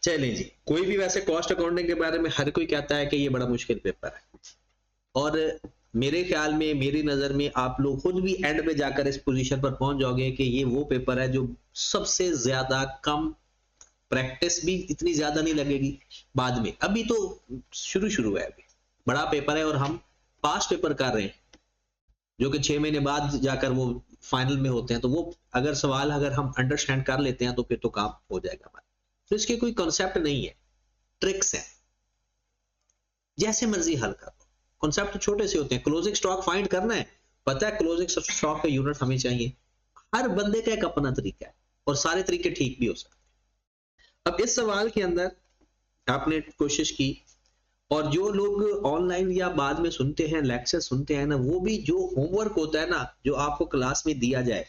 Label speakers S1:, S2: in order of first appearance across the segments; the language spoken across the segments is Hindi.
S1: चलें जी, कोई भी वैसे कॉस्ट अकाउंटिंग के बारे में हर कोई कहता है कि ये बड़ा मुश्किल पेपर है, और मेरे ख्याल में, मेरी नज़र में, आप लोग खुद भी एंड पे जाकर इस पोजीशन पर पहुंच जाओगे कि ये वो पेपर है जो सबसे ज्यादा कम, प्रैक्टिस भी इतनी ज्यादा नहीं लगेगी बाद में, अभी तो शुरू शुरू है, अभी बड़ा पेपर है और हम पास पेपर कर रहे हैं जो कि 6 महीने बाद जाकर वो फाइनल में होते हैं, तो वो अगर सवाल अगर हम अंडरस्टैंड कर लेते हैं तो फिर तो काम हो जाएगा हमारा। तो इसके कोई कॉन्सेप्ट नहीं है, ट्रिक्स है, जैसे मर्जी हल कर लो। कॉन्सेप्ट तो छोटे से होते हैं, क्लोजिंग स्टॉक फाइंड करना है, पता है क्लोजिंग स्टॉक का यूनिट हमें चाहिए, हर बंदे का एक अपना तरीका है और सारे तरीके ठीक भी हो सकते हैं। अब इस सवाल के अंदर आपने कोशिश की, और जो लोग ऑनलाइन या बाद में सुनते हैं, लेक्चर सुनते हैं ना, वो भी जो होमवर्क होता है ना, जो आपको क्लास में दिया जाए,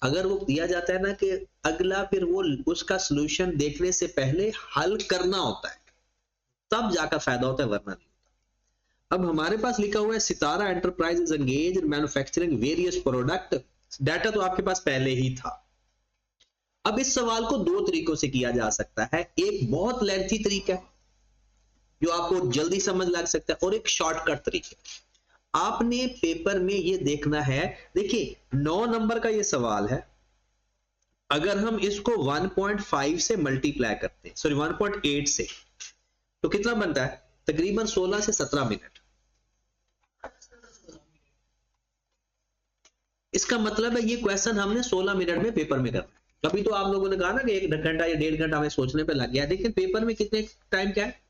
S1: अगर वो दिया जाता है ना कि अगला फिर वो उसका सॉल्यूशन देखने से पहले हल करना होता है, तब जाकर फायदा होता है, वरना नहीं होता। अब हमारे पास लिखा हुआ है Sitara enterprises engage in manufacturing various product, data तो आपके पास पहले ही था। अब इस सवाल को दो तरीकों से किया जा सकता है, एक बहुत लेंथी तरीका है जो आपको जल्दी समझ लग सकता है, और एक शॉर्टकट तरीका। आपने पेपर में ये देखना है, देखिए 9 नंबर का ये सवाल है, अगर हम इसको 1.5 से मल्टीप्लाई करते हैं, सॉरी 1.8 से, तो कितना बनता है, तकरीबन 16 से 17 मिनट। इसका मतलब है ये क्वेश्चन हमने 16 मिनट में पेपर में करना है। कभी तो आप लोगों ने कहा ना कि 1 घंटा या 1.5 घंटा हमें सोचने पे लग गया, लेकिन पेपर में कितने टाइम क्या है,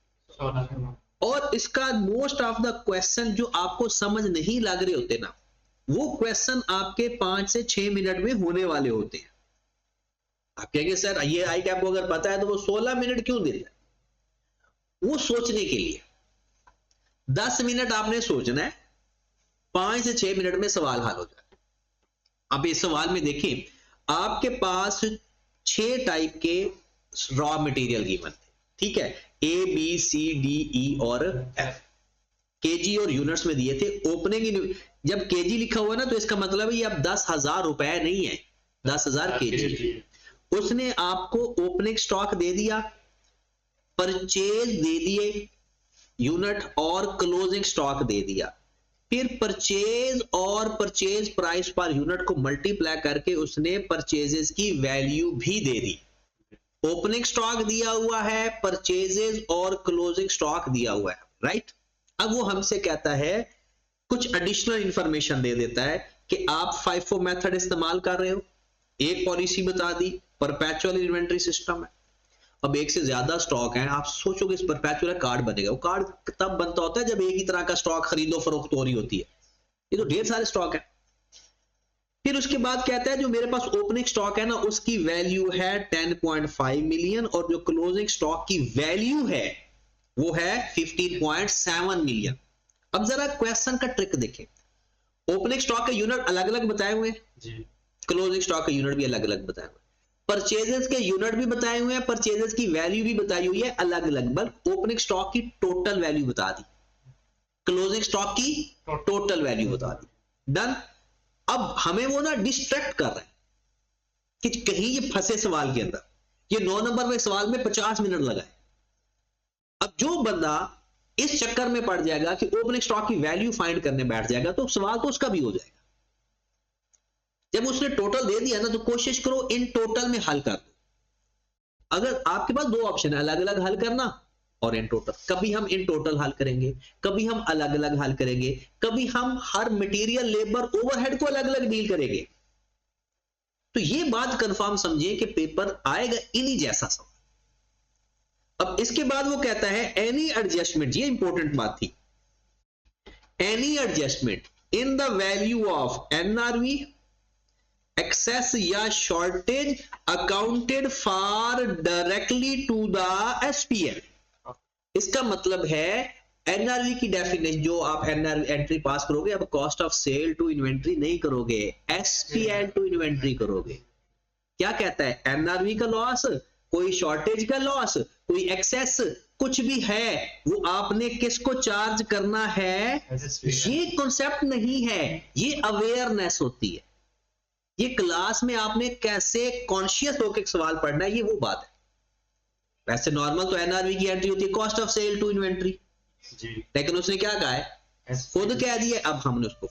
S1: और इसका मोस्ट ऑफ द क्वेश्चन जो आपको समझ नहीं लग रहे होते ना, वो क्वेश्चन आपके 5 से 6 मिनट में होने वाले होते हैं। आप कहेंगे सर ये आई कैप को अगर पता है तो वो 16 मिनट क्यों दे रहा है, वो सोचने के लिए 10 मिनट आपने सोचना है, 5 से 6 मिनट में सवाल हल हो जाए। अब इस सवाल में देखिए, आपके पास 6 टाइप के रॉ मटेरियल गिवन थे, ठीक है, ए बी सी डी ई और एफ, केजी और यूनिट्स में दिए थे। ओपनिंग, जब केजी लिखा हुआ ना तो इसका मतलब है ये अब 10,000 रुपए नहीं है, 10,000 केजी। उसने आपको ओपनिंग स्टॉक दे दिया, परचेज दे दिए यूनिट, और क्लोजिंग स्टॉक दे दिया, फिर परचेज और परचेज प्राइस पर यूनिट को मल्टीप्लाई करके उसने परचेजेस की वैल्यू भी दे दी। ओपनिंग स्टॉक दिया हुआ है, परचेजेस और क्लोजिंग स्टॉक दिया हुआ है, राइट। अब वो हमसे कहता है, कुछ एडिशनल इंफॉर्मेशन दे देता है कि आप FIFO मेथड इस्तेमाल कर रहे हो, एक पॉलिसी बता दी, परपेचुअल इन्वेंटरी सिस्टम है। अब एक से ज्यादा स्टॉक है, आप सोचोगे इस परपेचुअल कार्ड बनेगा, वो कार्ड तब बनता होता है जब एक ही तरह का स्टॉक खरीदो फरोख्त हो रही होती है, ये तो ढेर सारे स्टॉक है। फिर उसके बाद कहता है जो मेरे पास ओपनिंग स्टॉक है ना, उसकी वैल्यू है 10.5 मिलियन, और जो क्लोजिंग स्टॉक की वैल्यू है वो है 15.7 मिलियन। अब जरा क्वेश्चन का ट्रिक देखें, ओपनिंग स्टॉक के यूनिट अलग अलग बताए हुए हैं, क्लोजिंग स्टॉक के यूनिट भी अलग अलग बताए हुए, परचेजेस के यूनिट भी बताए हुए हैं, परचेजेस की वैल्यू भी बताई हुई है अलग अलग, बल्कि ओपनिंग स्टॉक की टोटल वैल्यू बता दी, क्लोजिंग स्टॉक की टोटल वैल्यू बता दी, डन। अब हमें वो ना डिस्ट्रैक्ट कर रहे हैं कि कहीं ये फंसे सवाल के अंदर, ये 9 नंबर में सवाल में 50 मिनट लगाए। अब जो बंदा इस चक्कर में पड़ जाएगा कि ओपनिंग स्टॉक की वैल्यू फाइंड करने बैठ जाएगा, तो सवाल तो उसका भी हो जाएगा। जब उसने टोटल दे दिया ना, तो कोशिश करो इन टोटल में हल कर दो। अगर आपके पास दो ऑप्शन है, अलग अलग हल करना और इन टोटल, कभी हम इन टोटल हल करेंगे, कभी हम अलग अलग हल करेंगे, कभी हम हर मटेरियल लेबर ओवरहेड को अलग अलग डील करेंगे। तो ये बात कंफर्म समझिए कि पेपर आएगा इन्हीं जैसा सवाल। अब इसके बाद वो कहता है एनी एडजस्टमेंट, ये इंपॉर्टेंट बात थी, any adjustment in the value of NRV, excess या shortage accounted for directly to the SPL. इसका मतलब है एनआरवी की डेफिनेशन, जो आप एनआरवी एंट्री पास करोगे, अब cost of sale to inventory नहीं करोगे, एसपीएल टू इन्वेंट्री करोगे। क्या कहता है, एनआरवी का लॉस, कोई शॉर्टेज का लॉस, कोई एक्सेस, कुछ भी है, वो आपने किसको चार्ज करना है, ये कॉन्सेप्ट नहीं है, ये अवेयरनेस होती है। ये क्लास में आपने कैसे कॉन्शियस होकर सवाल पढ़ना है, ये वो बात है। वैसे नॉर्मल तो एनआरवी की एंट्री होती है cost of sale to inventory
S2: जी,
S1: लेकिन उसने क्या कहा है खुद कह दिया, अब हमने उसको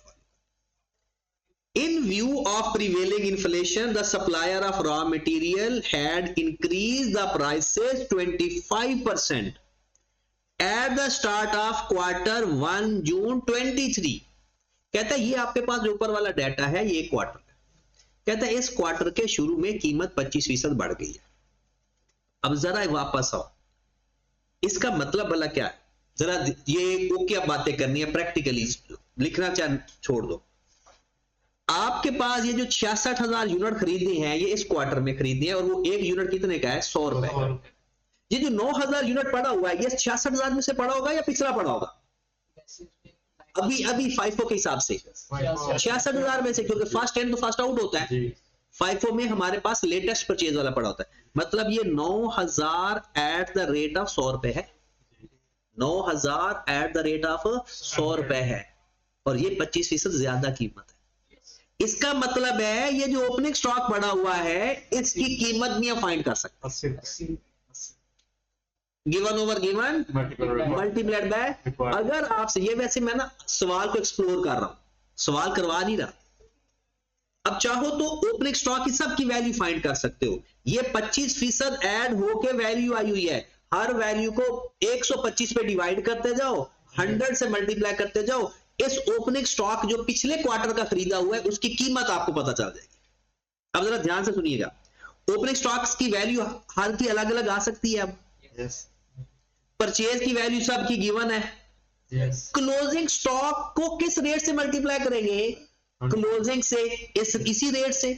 S1: in view of prevailing inflation the supplier of raw material had increased the prices 25% at the start of quarter 1 June 23। कहता है ये आपके पास जो ऊपर वाला डाटा है ये क्वार्टर है, कहता है इस क्वार्टर के शुरू में कीमत 25% बढ़ गई है। अब जरा वापस आओ, इसका मतलब भला क्या है, जरा ये वो क्या बातें करनी है प्रैक्टिकली लिखना चाह छोड़ दो। आपके पास ये जो 66,000 यूनिट खरीदने हैं ये इस क्वार्टर में खरीदने हैं और वो एक यूनिट कितने का है 100 रुपए का। ये जो 9,000 यूनिट पड़ा हुआ है ये 66,000 में से पड़ा होगा या पिछला पड़ा होगा? अभी FIFO के हिसाब से 66,000 में से, क्योंकि फर्स्ट इन तो फर्स्ट आउट होता है। FIFO में हमारे पास लेटेस्ट परचेज वाला पड़ा होता है, मतलब ये 9,000 एट द रेट ऑफ 100 रुपए है, 9,000 एट द रेट ऑफ 100 रुपए है और ये 25% ज्यादा कीमत है। इसका मतलब है ये जो ओपनिंग स्टॉक पड़ा हुआ है इसकी कीमत भी हम फाइंड कर सकते हैं, given over given multiplied by. अगर आपसे ये, वैसे मैं ना सवाल को एक्सप्लोर कर रहा हूं, सवाल करवा नहीं रहा, अब चाहो तो ओपनिंग स्टॉक की सबकी वैल्यू फाइंड कर सकते हो। ये 25% ऐड होके वैल्यू आई हुई है, हर वैल्यू को 125 पे डिवाइड करते जाओ, 100 से मल्टीप्लाई करते जाओ, इस ओपनिंग स्टॉक जो पिछले क्वार्टर का खरीदा हुआ है उसकी कीमत आपको पता चल जाएगी। अब जरा ध्यान से सुनिएगा, ओपनिंग स्टॉक्स की वैल्यू हर की अलग अलग आ सकती है। अब परचेज की वैल्यू सब की गिवन है, क्लोजिंग स्टॉक को किस रेट से मल्टीप्लाई करेंगे? क्लोजिंग से, इसी रेट से।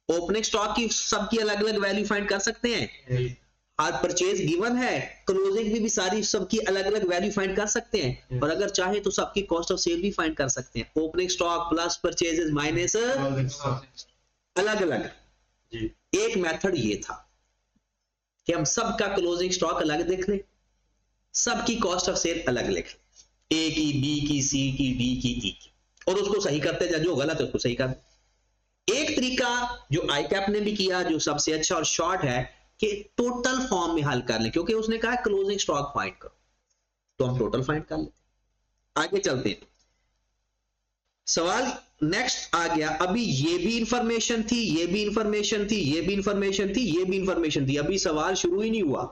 S1: ओपनिंग स्टॉक की सबकी अलग अलग वैल्यू फाइंड कर सकते हैं, आज परचेज गिवन है, क्लोजिंग भी सारी सबकी अलग अलग वैल्यू फाइंड कर सकते हैं, और अगर चाहे तो सबकी कॉस्ट ऑफ सेल भी फाइंड कर सकते हैं। Opening stock plus purchases minus अलग अलग। एक मेथड ये था कि हम सबका क्लोजिंग स्टॉक अलग देख लें, सबकी कॉस्ट ऑफ सेल अलग लिख लें, ए की, बी की, सी की, डी की, ई की, और उसको सही करते जाए, जो गलत है उसको सही कर। एक तरीका जो आईकैप ने भी किया जो सबसे अच्छा और शॉर्ट है कि टोटल फॉर्म में हल कर लें, क्योंकि उसने कहा क्लोजिंग स्टॉक फाइंड करो, तो हम टोटल फाइंड कर लेते। आगे चलते हैं, सवाल नेक्स्ट आ गया। अभी ये भी इंफॉर्मेशन थी, ये भी इंफॉर्मेशन थी, ये भी इंफॉर्मेशन थी, ये भी इंफॉर्मेशन थी, अभी सवाल शुरू ही नहीं हुआ।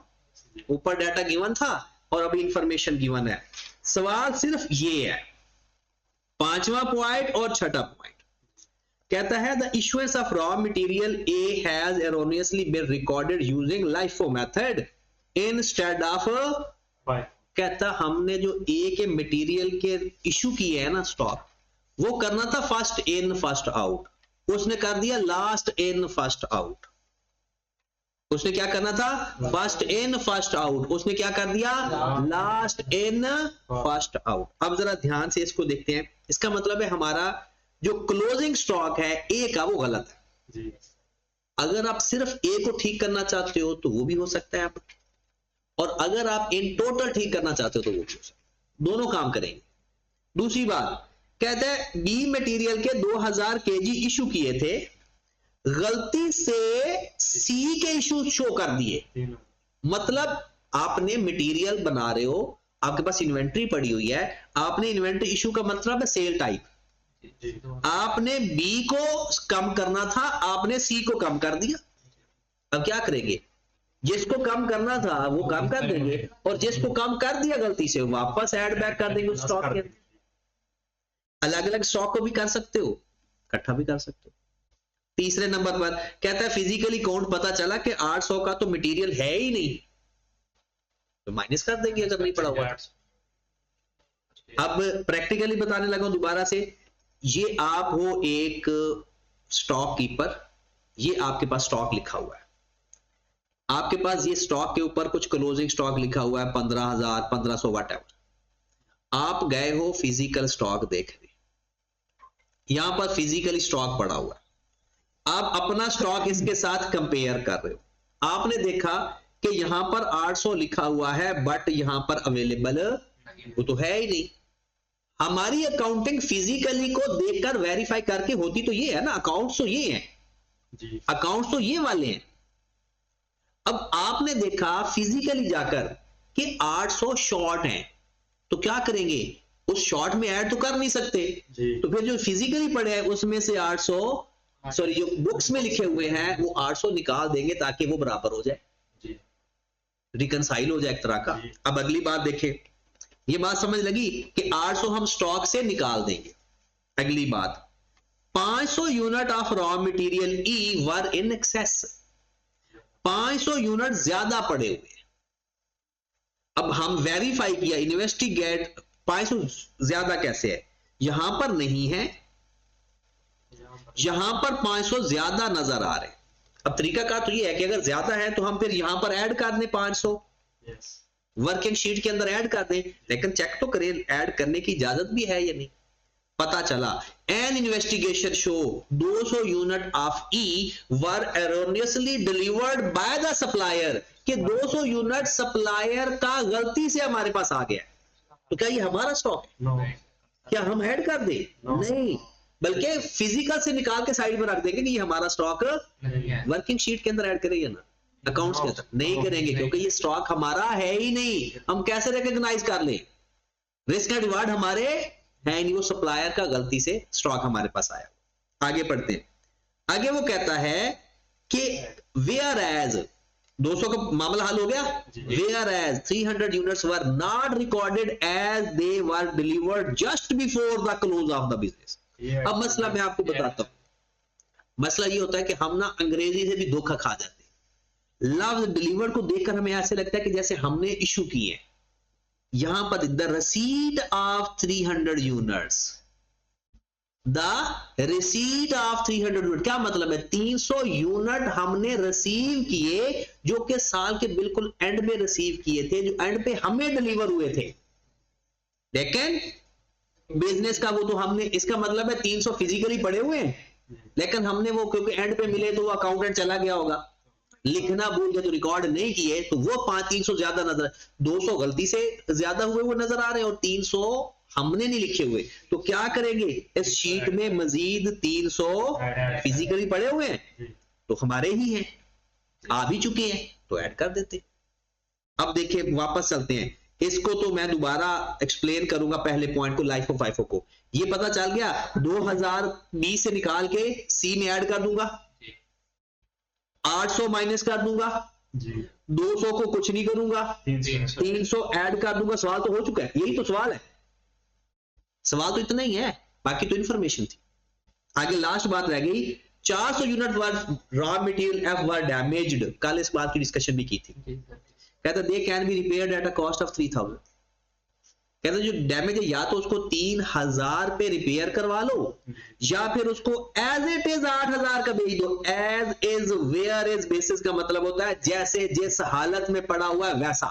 S1: ऊपर डाटा गिवन था और अभी इंफॉर्मेशन गिवन है। सवाल सिर्फ ये है, पांचवा पॉइंट और छठा पॉइंट कहता है the issuance of raw material A has erroneously been recorded using LIFO method instead of. कहता हमने जो ए के मटेरियल के इशू किए हैं ना स्टॉक, वो करना था फर्स्ट इन फर्स्ट आउट, उसने कर दिया लास्ट इन फर्स्ट आउट। उसने क्या करना था? फर्स्ट इन फर्स्ट आउट, उसने क्या कर दिया? Last in first out. अब जरा ध्यान से इसको देखते हैं, इसका मतलब है हमारा जो क्लोजिंग स्टॉक है ए का वो गलत है जी। अगर आप सिर्फ ए को ठीक करना चाहते हो तो वो भी हो सकता है आप, और अगर आप इन टोटल ठीक करना चाहते हो तो वो भी हो सकता है, दोनों काम करेंगे। दूसरी बात कहते हैं बी मटेरियल के 2000 केजी इशू किए थे, गलती से सी के इशू शो कर दिए। मतलब आपने मटेरियल बना रहे हो, आपके पास इन्वेंट्री पड़ी हुई है, आपने इन्वेंट्री इशू का मतलब है सेल टाइप, आपने बी को कम करना था, आपने सी को कम कर दिया। अब क्या करेंगे? जिसको कम करना था वो कम कर देंगे, और जिसको कम कर दिया गलती से वापस ऐड बैक कर देंगे उस स्टॉक के। अलग अलग स्टॉक को भी कर सकते हो, इकट्ठा भी कर सकते हो। तीसरे नंबर पर कहता है फिजिकली काउंट पता चला कि 800 का तो मटेरियल है ही नहीं, तो माइनस कर देंगे अगर नहीं पड़ा हुआ। अब प्रैक्टिकली बताने लगा दोबारा से, ये आप हो एक स्टॉक कीपर, ये आपके पास स्टॉक लिखा हुआ है, आपके पास ये स्टॉक के ऊपर कुछ क्लोजिंग स्टॉक लिखा हुआ है 15,000 1500 व्हाटएवर। आप गए हो फिजिकल स्टॉक देखने, यहां पर फिजिकली स्टॉक पड़ा हुआ है, आप अपना स्टॉक इसके साथ कंपेयर कर रहे हो, आपने देखा कि यहां पर 800 लिखा हुआ है बट यहां पर अवेलेबल वो तो है ही नहीं। हमारी अकाउंटिंग फिजिकली को देखकर वेरीफाई करके होती तो ये है ना, अकाउंट्स तो ये हैं, अकाउंट्स तो ये वाले हैं। अब आपने देखा फिजिकली जाकर कि 800 शॉर्ट हैं, तो क्या करेंगे, उस शॉर्ट में ऐड तो कर नहीं सकते जी। तो फिर जो फिजिकली पड़े हैं उसमें से 800 सॉरी जो बुक्स में लिखे हुए हैं वो 800 निकाल देंगे ताकि वो बराबर हो जाए, रिकनसाइल हो जाए एक तरह का। अब अगली बात देखें, ये बात समझ लगी कि 800 हम स्टॉक से निकाल देंगे। अगली बात, 500 unit of raw material E were in excess, 500 unit ज्यादा पड़े हुए। अब हम वेरीफाई किया, इन्वेस्टिगेट 500 ज्यादा कैसे है, यहां पर नहीं है, यहां पर 500 ज्यादा नजर आ रहे। अब तरीका का तो ये है कि अगर ज्यादा है तो हम फिर यहां पर ऐड कर दें 500 वर्किंग शीट के अंदर ऐड कर दें, लेकिन चेक तो करें ऐड करने की इजाजत भी है या नहीं। पता चला N investigation show 200 unit of E were erroneously delivered by the supplier, कि 200 यूनिट सप्लायर का गलती से हमारे पास आ गया, तो क्या ये हमारा स्टॉक है? क्या हम ऐड कर दें? नहीं, बल्कि फिजिकल से निकाल के साइड में रख देंगे कि ये हमारा स्टॉक वर्किंग शीट के अंदर ऐड करेंगे ना, अकाउंट्स के अंदर नहीं करेंगे, क्योंकि ये स्टॉक हमारा है ही नहीं। हम कैसे रिकॉग्नाइज कर लें? रिस्क एंड रिवार्ड हमारे है नहीं, वो सप्लायर का गलती से स्टॉक हमारे पास आया। आगे पढ़ते हैं, आगे वो कहता है कि वेयर एज 200 का मामला हल हो गया, whereas 300 units were not recorded as they were delivered just before the close of the business. अब मसला मैं आपको बताता हूं, मसला ये होता है कि हम ना अंग्रेजी से भी धोखा खा जाते हैं। लफ्ज डिलीवर्ड को देखकर हमें ऐसे लगता है कि जैसे हमने इशू की है। यहां पर the receipt of 300 units, the receipt of 300 unit, क्या मतलब है? 300 यूनिट हमने रिसीव किए, जो कि साल के बिल्कुल एंड में रिसीव किए थे, जो एंड पे हमें डिलीवर हुए थे। लेकिन बिजनेस का वो तो हमने, इसका मतलब है 300 फिजिकली पड़े हुए हैं, लेकिन हमने वो क्योंकि एंड पे मिले तो वो अकाउंटेंट चला गया होगा, लिखना भूल गया तो रिकॉर्ड नहीं किए, तो वो 300 ज्यादा नजर, 200 गलती से ज्यादा हुए वो नजर आ रहे हैं और 300 हमने नहीं लिखे हुए। तो क्या करेंगे, इस शीट में मजीद 300 फिजिकली पड़े हुए हैं तो हमारे ही हैं, आ भी चुके हैं तो ऐड कर देते। अब देखिए वापस चलते हैं, इसको तो मैं दोबारा एक्सप्लेन करूंगा पहले पॉइंट को, लाइफ ऑफ फाइफो को। ये पता चल गया, 2020 से निकाल के सी में ऐड कर दूंगा, 800 माइनस कर दूंगा, 200 को कुछ नहीं करूंगा, 300 ऐड कर दूंगा। सवाल तो हो चुका है, यही तो सवाल है, सवाल तो इतना ही है, बाकी तो इंफॉर्मेशन थी। आगे लास्ट बात रह गई, 400 यूनिट रॉ मटेरियल एफ वर डैमेज्ड, कल इस बात की डिस्कशन भी की थी। कहता they can be repaired at a cost of 3000। कहता जो डैमेज है या तो उसको 3000 पे रिपेयर करवा लो, या फिर उसको एज इट इज 8000 का भेज दो। As is where is basis का मतलब होता है जैसे जिस हालत में पड़ा हुआ है वैसा।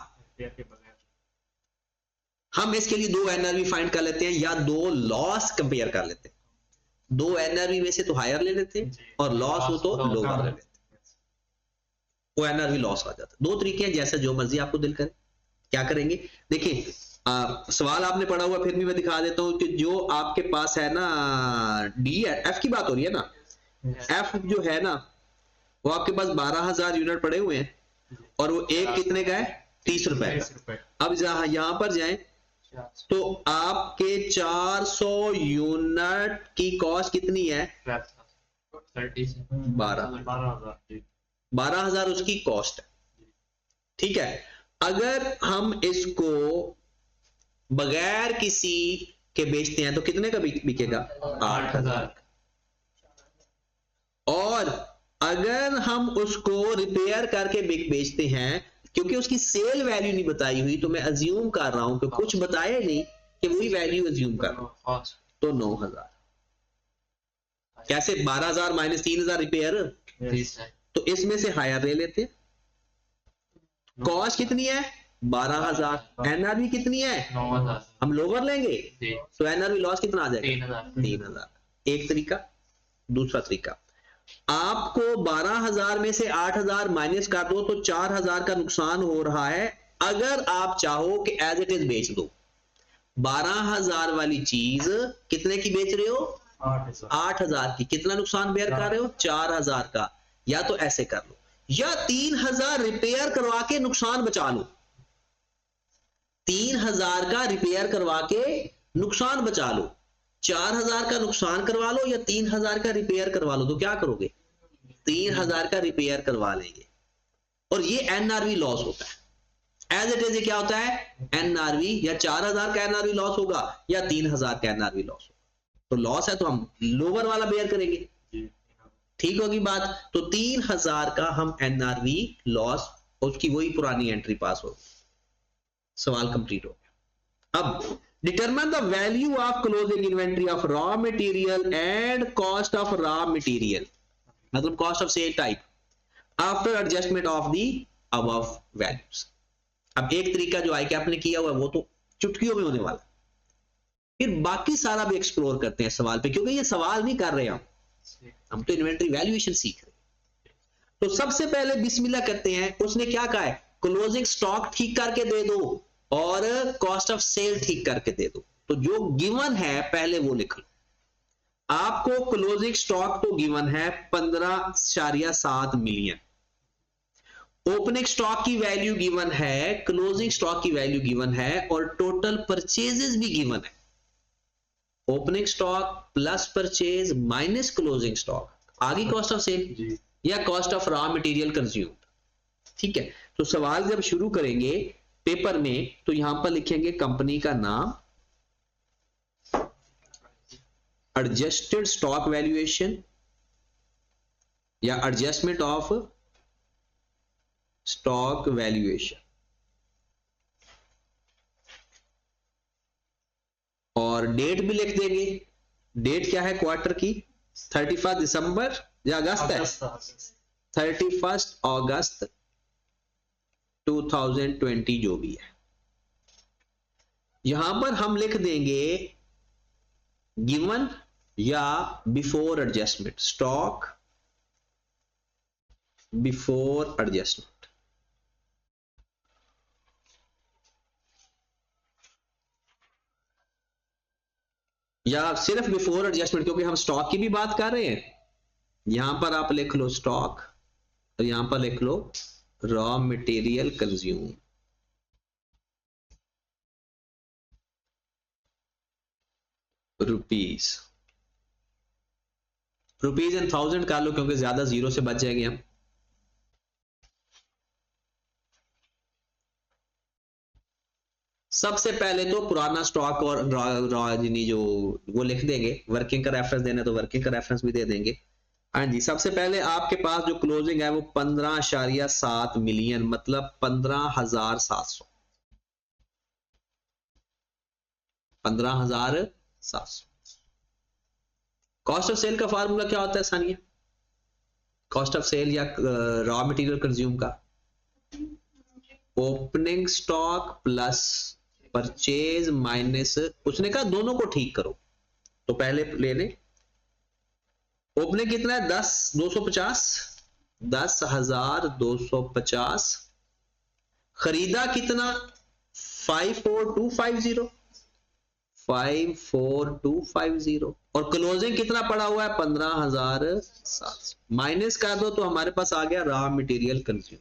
S1: हम इसके लिए 2 एनआरवी फाइंड कर लेते हैं या 2 लॉस कंपेयर कर लेते हैं। 2 एनआरवी में से तो हायर ले लेते हैं और लॉस हो तो लोअर ले लेते हैं, वो एनआरवी लॉस आ जाता है। 2 तरीके हैं, जैसा जो मर्जी आपको दिल करे। क्या करेंगे, देखिए सवाल आपने पढ़ा हुआ, फिर भी मैं दिखा देता हूं कि जो आपके पास है ना डी है, एफ की बात हो रही है ना, एफ जो है ना वो आपके पास 12000 यूनिट पड़े हुए हैं और वो एक कितने का है, 30 रुपए। अब यहां पर जाएं तो आपके 400 यूनिट की कॉस्ट कितनी है, 12,000 उसकी कॉस्ट है। ठीक है, अगर हम इसको बगैर किसी के बेचते हैं तो कितने का बिकेगा, 8,000। और अगर हम उसको रिपेयर करके बेचते हैं, क्योंकि उसकी सेल वैल्यू नहीं बताई हुई, तो मैं अज्यूम कर रहा हूं कि कुछ बताया नहीं कि वही वैल्यू अज्यूम कर रहा हूं, तो 9,000। कैसे, 12,000 माइनस 3,000 रिपेयर, तो इसमें से हायर ले लेते हैं। कॉस्ट कितनी है, 12,000। एनआरवी कितनी है, 9,000। हम लोअर लेंगे तो एनआरवी लॉस कितना आ जाएगा, 3,000। एक तरीका। दूसरा तरीका, आपको 12,000 में से 8,000 माइनस कर दो तो 4,000 का नुकसान हो रहा है। अगर आप चाहो कि एज इट इज बेच दो, 12,000 वाली चीज कितने की बेच रहे हो, 8,000 की, कितना नुकसान बेयर कर रहे हो, 4,000 का। या तो ऐसे कर लो, या 3000 रिपेयर करवा के नुकसान बचा लो। 3000 का रिपेयर करवा के नुकसान बचा लो। 4000 का नुकसान करवा लो या 3000 का रिपेयर करवा लो, तो क्या करोगे? 3000 का रिपेयर करवा लेंगे। और ये एनआरवी लॉस होता है एज इट इज। ये क्या होता है? एनआरवी, या 4000 का एनआरवी लॉस होगा या 3000 का एनआरवी लॉस होगा। तो लॉस है तो हम लोअर वाला बेयर करेंगे, ठीक होगी बात। तो 3000 का हम एनआरवी लॉस, उसकी वही पुरानी एंट्री पास होगी। सवाल कंप्लीट हो गया। अब determine the value of closing inventory of raw material and cost of raw material, मतलब cost of sale type, after adjustment of the above values. अब एक तरीका जो आई कैप ने किया हुआ है वो तो चुटकियों में होने वाला, फिर बाकी सारा भी एक्सप्लोर करते हैं सवाल पे, क्योंकि ये सवाल नहीं कर रहे हम तो इन्वेंट्री वैल्यूएशन सीख रहे हैं। तो सबसे पहले बिस्मिल्लाह करते हैं। उसने क्या कहा है? क्लोजिंग स्टॉक ठीक करके दे दो और कॉस्ट ऑफ सेल ठीक करके दे दो। तो जो गिवन है पहले वो लिख लो। आपको क्लोजिंग स्टॉक तो गिवन है 15.7 मिलियन, ओपनिंग स्टॉक की वैल्यू गिवन है, क्लोजिंग स्टॉक की वैल्यू गिवन है, और टोटल परचेजेस भी गिवन है। Opening stock plus purchase minus closing stock, आगे कॉस्ट ऑफ सेल या cost of raw material consumed. ठीक है, तो सवाल जब शुरू करेंगे पेपर में तो यहां पर लिखेंगे कंपनी का नाम, एडजस्टेड स्टॉक वैल्यूएशन या एडजस्टमेंट ऑफ स्टॉक वैल्यूएशन, और डेट भी लिख देंगे। डेट क्या है क्वार्टर की? 31 दिसंबर या अगस्त है? 31 अगस्त 2020 जो भी है। यहां पर हम लिख देंगे गिवन या before adjustment, stock before adjustment, या सिर्फ बिफोर एडजस्टमेंट, क्योंकि हम स्टॉक की भी बात कर रहे हैं। यहां पर आप लिख लो स्टॉक और यहां पर लिख लो raw material consume. Rupees and 1000 कर लो, क्योंकि ज्यादा जीरो से बच जाएंगे हम। सबसे पहले तो पुराना स्टॉक और जो वो लिख देंगे, वर्किंग का रेफरेंस देना तो वर्किंग का रेफरेंस भी दे देंगे। हाँ जी, सबसे पहले आपके पास जो क्लोजिंग है वो 15.7 मिलियन, मतलब 15,700, 15,700। कॉस्ट ऑफ सेल का फार्मूला क्या होता है सानिया? कॉस्ट ऑफ सेल या रॉ मटेरियल कंज्यूम का, opening stock plus purchase minus, उसने कहा दोनों को ठीक करो, तो पहले ले लें। ओपनिंग कितना है? 10,250, 10,250। खरीदा कितना? 54,250, 54,250। और क्लोजिंग कितना पड़ा हुआ है? 15,700। माइनस कर दो तो हमारे पास आ गया रॉ मटेरियल कंज्यूम,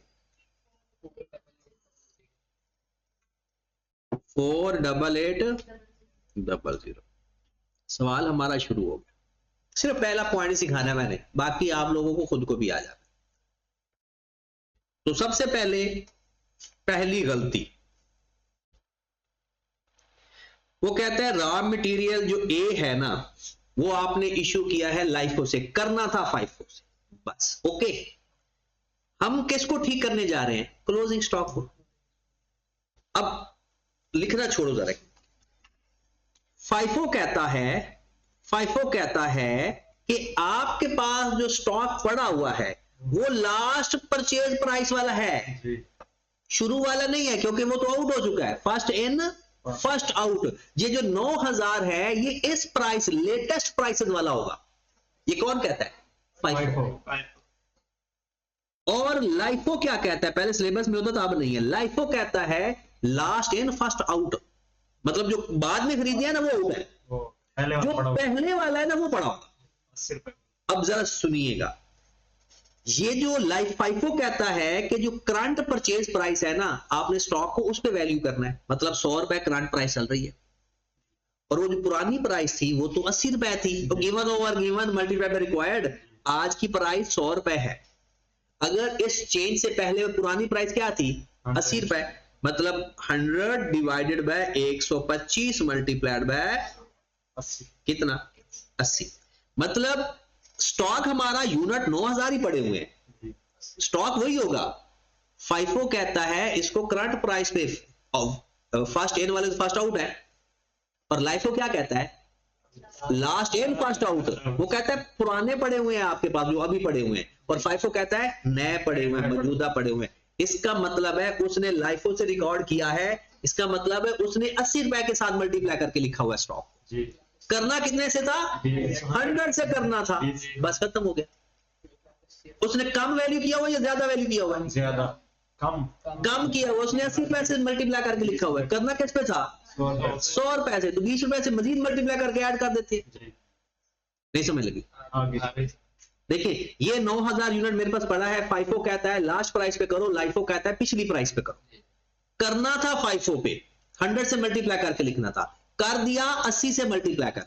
S1: 48800। सवाल हमारा शुरू हो गया। सिर्फ पहला पॉइंट सिखाना है मैंने, बाकी आप लोगों को खुद को भी आ जाता। तो सबसे पहले पहली गलती वो कहता है रॉ मटेरियल जो ए है ना, वो आपने इशू किया है लाइफो से, करना था फाइफो से, बस। ओके, हम किसको ठीक करने जा रहे हैं? क्लोजिंग स्टॉक को। अब लिखना छोड़ो जरा। फाइफो कहता है कि आपके पास जो स्टॉक पड़ा हुआ है वो लास्ट परचेज प्राइस वाला है, शुरू वाला नहीं है, क्योंकि वो तो आउट हो चुका है, फर्स्ट इन फर्स्ट आउट। ये जो 9,000 है ये इस प्राइस, लेटेस्ट प्राइसेस वाला होगा। ये कौन कहता है? फाइफो। और लाइफो क्या कहता है? पहले सिलेबस में होता था, अब नहीं है। लाइफो कहता है लास्ट इन फर्स्ट आउट, मतलब जो बाद में खरीदे है ना वो आउट है, जो पहले वाला है ना वो पड़ा होगा। अब जरा सुनिएगा, ये जो लाइफ फाइफो कहता है कि जो करंट परचेज प्राइस है ना, आपने स्टॉक को उस पे वैल्यू करना है। मतलब 100 रुपए करंट प्राइस चल रही है और वो जो पुरानी प्राइस थी वो तो 80 रुपए थी, तो given over given multiply by required, आज की प्राइस 100 रुपए है। अगर इस चेंज से पहले पुरानी प्राइस क्या थी? 80 रुपए। मतलब 100 डिवाइडेड बाय 125 मल्टीप्लाइड बाय
S2: 80
S1: कितना? 80। मतलब स्टॉक हमारा यूनिट 9000 ही पड़े हुए हैं, स्टॉक वही होगा। फाइफो कहता है इसको करंट प्राइस पे फर्स्ट इन वाले फर्स्ट आउट है, और लाइफो क्या कहता है? Last in first out. वो कहता है पुराने पड़े हुए हैं आपके पास जो अभी पड़े हुए हैं, और फाइफो कहता है नए पड़े हुए हैं, मौजूदा पड़े हुए हैं। इसका मतलब है उसने लाइफो से रिकॉर्ड किया है, इसका मतलब है उसने 80 रुपए के साथ मल्टीप्लाई करके लिखा हुआ स्टॉक। करना कितने से था? 100 से करना था, बस खत्म हो गया। उसने कम वैल्यू किया हुआ या ज्यादा वैल्यू किया हुआ?
S2: ज्यादा कम
S1: किया हुआ। उसने 80 रुपए से मल्टीप्लाई करके लिखा हुआ है। करना किस पे था? 100 रुपए से। तो 20 रुपए से मजीद मल्टीप्लाई करके ऐड कर देते। नहीं समझ लगी? देखिए ये 9000 यूनिट मेरे पास पड़ा है, फाइफो कहता है लास्ट प्राइस पे करो, लाइफो कहता है पिछली प्राइस पे करो। करना था फाइफो पे 100 से मल्टीप्लाई करके लिखना था, कर दिया 80 से मल्टीप्लाई कर।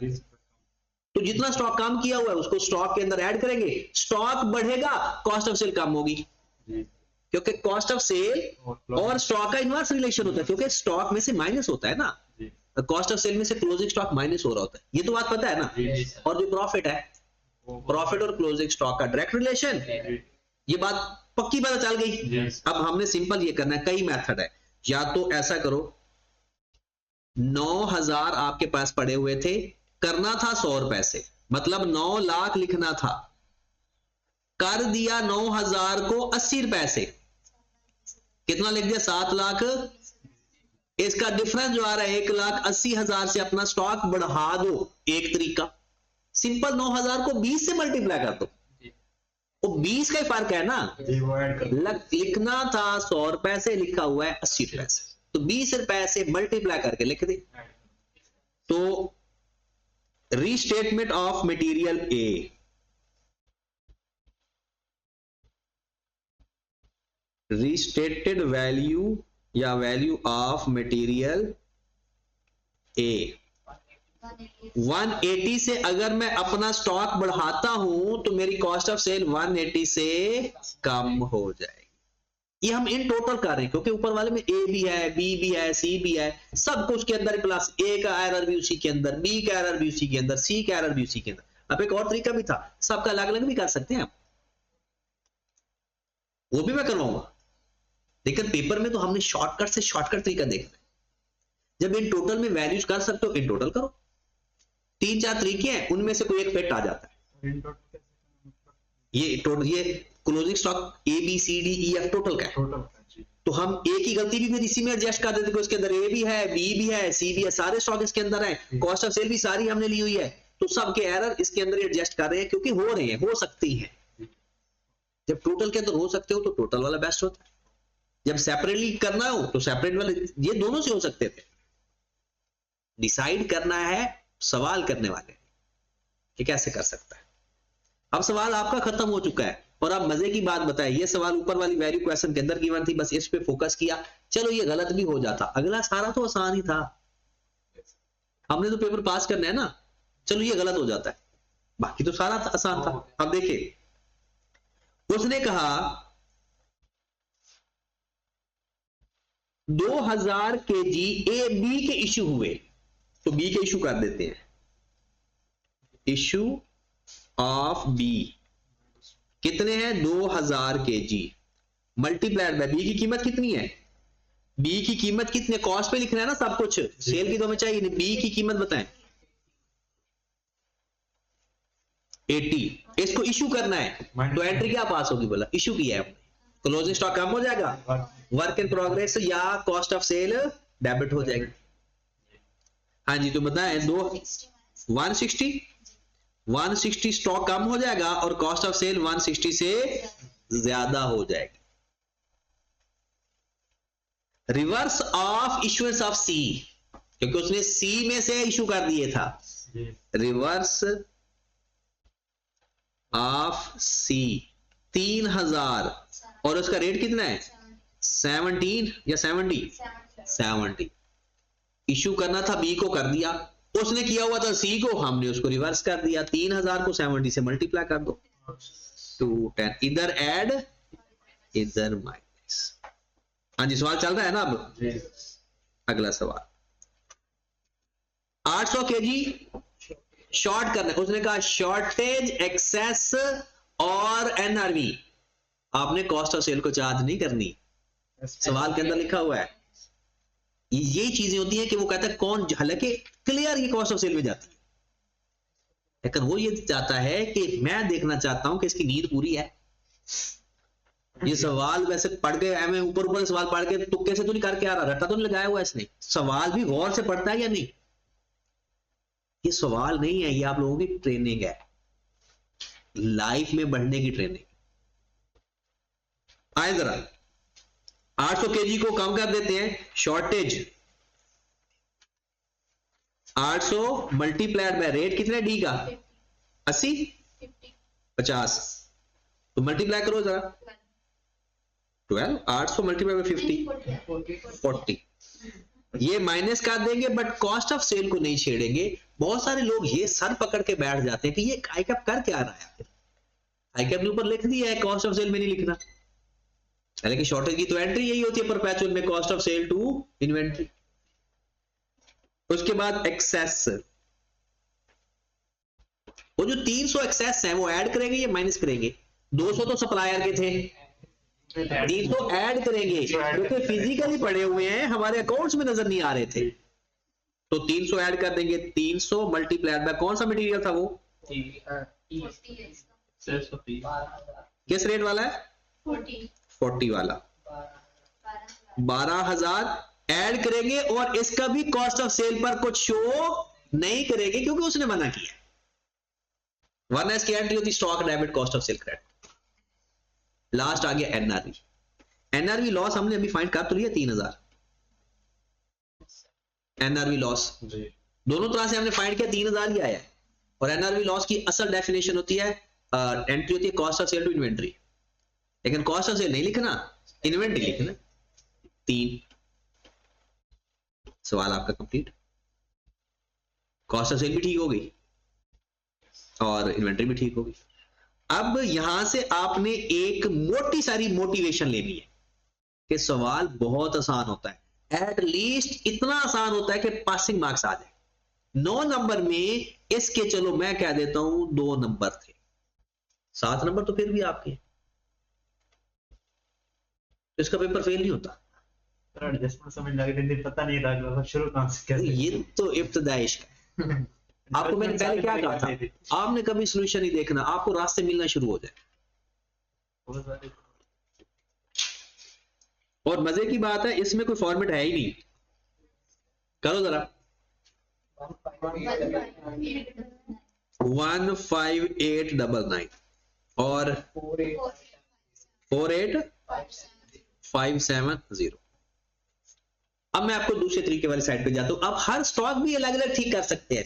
S1: तो जितना स्टॉक काम किया हुआ है उसको स्टॉक के अंदर ऐड करेंगे, स्टॉक बढ़ेगा, कॉस्ट ऑफ सेल कम होगी, क्योंकि कॉस्ट ऑफ सेल और स्टॉक का इनवर्स रिलेशन होता है, क्योंकि स्टॉक में से माइनस होता है ना, कॉस्ट ऑफ सेल में से क्लोजिंग स्टॉक माइनस हो रहा होता है। ये तो बात पता है ना। और जो प्रॉफिट है, प्रॉफिट और क्लोजिंग स्टॉक का डायरेक्ट रिलेशन, ये बात पक्की पता चल गई। अब हमने सिंपल ये करना है, कई मेथड है। या तो ऐसा करो, 9000 आपके पास पड़े हुए थे, करना था 100 रुपए से, मतलब 9 लाख लिखना था, कर दिया 9000 को 80 रुपए से, कितना लिख दिया? 7 लाख। इसका डिफरेंस जो आ रहा है 1,80,000 से अपना स्टॉक बढ़ा दो। एक तरीका सिंपल, 9000 को 20 से मल्टीप्लाई कर दो, वो 20 का ही फर्क है ना। लिखना था 100 रुपए से, लिखा हुआ है 80 रुपए से, तो 20 रुपए से मल्टीप्लाई करके लिख दे। तो restatement of material A, restated value या वैल्यू ऑफ मटेरियल ए 180 से अगर मैं अपना स्टॉक बढ़ाता हूं तो मेरी कॉस्ट ऑफ सेल 180 से कम हो जाएगी। ये हम इन टोटल कर रहे हैं, क्योंकि ऊपर वाले में ए भी है, बी भी है, सी भी है, सब कुछ के अंदर प्लस ए का एरर भी उसी के अंदर, बी का एरर भी उसी के अंदर, सी का एरर भी उसी के अंदर। अब एक और तरीका भी था, सबका अलग अलग भी कर सकते हैं आप, वो भी मैं करवाऊंगा, लेकिन पेपर में तो हमने शॉर्टकट से शॉर्टकट तरीका देखना है। जब इन टोटल में वैल्यूज कर सकते हो, इन टोटल करो। 3-4 तरीके हैं, उनमें से कोई एक फिट आ जाता है। ये टोटल, ये closing stock A B C D E F total का है, तो हम ए की गलती भी फिर इसी में एडजस्ट कर देते, इसके अंदर ए भी है, बी भी है, सी भी है, सारे स्टॉक इसके अंदर है, कॉस्ट ऑफ सेल भी सारी हमने ली हुई है, तो सबके एरर इसके अंदर एडजस्ट कर रहे हैं, क्योंकि हो रहे हैं, हो सकती है। जब टोटल के अंदर हो सकते हो तो टोटल वाला बेस्ट होता है, जब सेपरेटली करना हो तो सेपरेट वाले, ये दोनों से हो सकते थे। डिसाइड करना है सवाल करने वाले कि कैसे कर सकता है। अब सवाल आपका खत्म हो चुका है, और अब मजे की बात बताए, ये सवाल ऊपर वाली वैल्यू क्वेश्चन के अंदर गिवन थी, बस इस पे फोकस किया, चलो ये गलत भी हो जाता, अगला सारा तो आसान ही था, हमने तो पेपर पास करना है ना, चलो ये गलत हो जाता है, बाकी तो सारा आसान था। अब देखिए उसने कहा 2000 kg ए बी के इश्यू हुए, तो बी के इश्यू कर देते हैं, इश्यू ऑफ बी कितने हैं? 2000 kg मल्टीप्लाइड बाय बी की कीमत कितनी है? बी की कीमत कितने, कॉस्ट पे लिखना है ना सब कुछ, सेल की तो हमें चाहिए नहीं, बी की कीमत बताएं 80, इसको इश्यू करना है, तो एंट्री क्या पास होगी? बोला इश्यू किया है, क्लोजिंग स्टॉक कम हो जाएगा, वर्क इन प्रोग्रेस या कॉस्ट ऑफ सेल डेबिट हो जाएगी। हाँ जी, तो बताएं 160 स्टॉक कम हो जाएगा और कॉस्ट ऑफ सेल 160 से ज्यादा हो जाएगी। रिवर्स ऑफ इश्यूएंस ऑफ सी, क्योंकि उसने सी में से इश्यू कर दिए था, रिवर्स ऑफ सी 3000 और उसका रेट कितना है 17 या 70 इशू करना था बी को कर दिया, उसने किया हुआ था सी को, हमने उसको रिवर्स कर दिया। 3000 को 70 से मल्टीप्लाई कर दो 210, इधर ऐड इधर माइनस। हाँ जी सवाल चल रहा है ना। अब अगला सवाल 800 केजी शॉर्ट करना है, उसने कहा शॉर्टेज एक्सेस और एनआरवी। आपने कॉस्ट ऑफ सेल को चार्ज नहीं करनी, सवाल के अंदर लिखा हुआ है। ये चीजें होती हैं कि वो कहता है कौन, हालांकि क्लियर ये कॉस्ट ऑफ सेल में जाती है, लेकिन वो ये चाहता है कि मैं देखना चाहता हूं कि इसकी नींद पूरी है। ये सवाल वैसे पढ़ के मैं ऊपर सवाल पढ़ के तुक्के से तो नहीं करके आ रहा, रट्टा तो नहीं लगाया हुआ इसने, सवाल भी गौर से पढ़ता है या नहीं। ये सवाल नहीं है, ये आप लोगों की ट्रेनिंग है, लाइफ में बढ़ने की ट्रेनिंग। आए जरा 800 केजी को कम कर देते हैं, शॉर्टेज 800 मल्टीप्लाइड बाय रेट कितना डी का 80 50, तो मल्टीप्लाई करो जरा 12, 800 मल्टीप्लाई बाय 50 40, ये माइनस कर देंगे बट कॉस्ट ऑफ सेल को नहीं छेड़ेंगे। बहुत सारे लोग ये सर पकड़ के बैठ जाते हैं कि ये आईकैप कर क्या रहा है, आईकैप ने ऊपर लिख दिया है कॉस्ट ऑफ सेल में नहीं लिखना, हालांकि शॉर्टेज की तो एंट्री यही होती है परपेचुअल में, cost of sale to inventory. उसके बाद एक्सेस, वो जो 300 एक्सेस है वो ऐड करेंगे या माइनस करेंगे? 200 तो सप्लायर के थे, 300 ऐड करेंगे क्योंकि फिजिकली पड़े हुए हैं, हमारे अकाउंट्स में नजर नहीं आ रहे थे, तो 300 ऐड कर देंगे। 300 मल्टीप्लाइड बाय कौन सा मटेरियल था वो, किस रेट वाला है 40 वाला, 12,000 ऐड करेंगे और इसका भी कॉस्ट ऑफ सेल पर कुछ शो नहीं करेंगे क्योंकि उसने मना किया, वरना इसकी एंट्री होती stock debit cost of sale credit. Last आ गया एनआरवी, एनआरवी लॉस हमने अभी फाइंड कर तो लिया 3000, एनआरवी लॉस दोनों तरह से हमने फाइंड किया 3000 ही आया है, और एनआरवी लॉस की असल डेफिनेशन होती है एंट्री होती है cost of sale to inventory, लेकिन कॉस्ट ऑफ सेल नहीं लिखना, इन्वेंट्री लिखना। 3 सवाल आपका कंप्लीट, कॉस्ट ऑफ सेल भी ठीक हो गई और इन्वेंट्री भी ठीक हो गई। अब यहां से आपने एक मोटी सारी मोटिवेशन लेनी है कि सवाल बहुत आसान होता है, एट लीस्ट इतना आसान होता है कि पासिंग मार्क्स आ जाए। 9 नंबर में इसके चलो मैं कह देता हूं 2 नंबर थे, 7 नंबर तो फिर भी आपके, इसका पेपर फेल नहीं होता।
S2: समझ लगे पता नहीं था शुरू कहां से कैसे,
S1: ये तो इब्तिदाई इश्क है। आपको मैंने पहले क्या कहा था, आपने कभी सोल्यूशन नहीं देखना, आपको रास्ते मिलना शुरू हो जाए। और मजे की बात है इसमें कोई फॉर्मेट है ही नहीं, करो जरा 15899 और 48570। अब मैं आपको दूसरे तरीके वाली साइड पे जाता हूं। अब हर स्टॉक भी अलग अलग ठीक कर सकते हैं,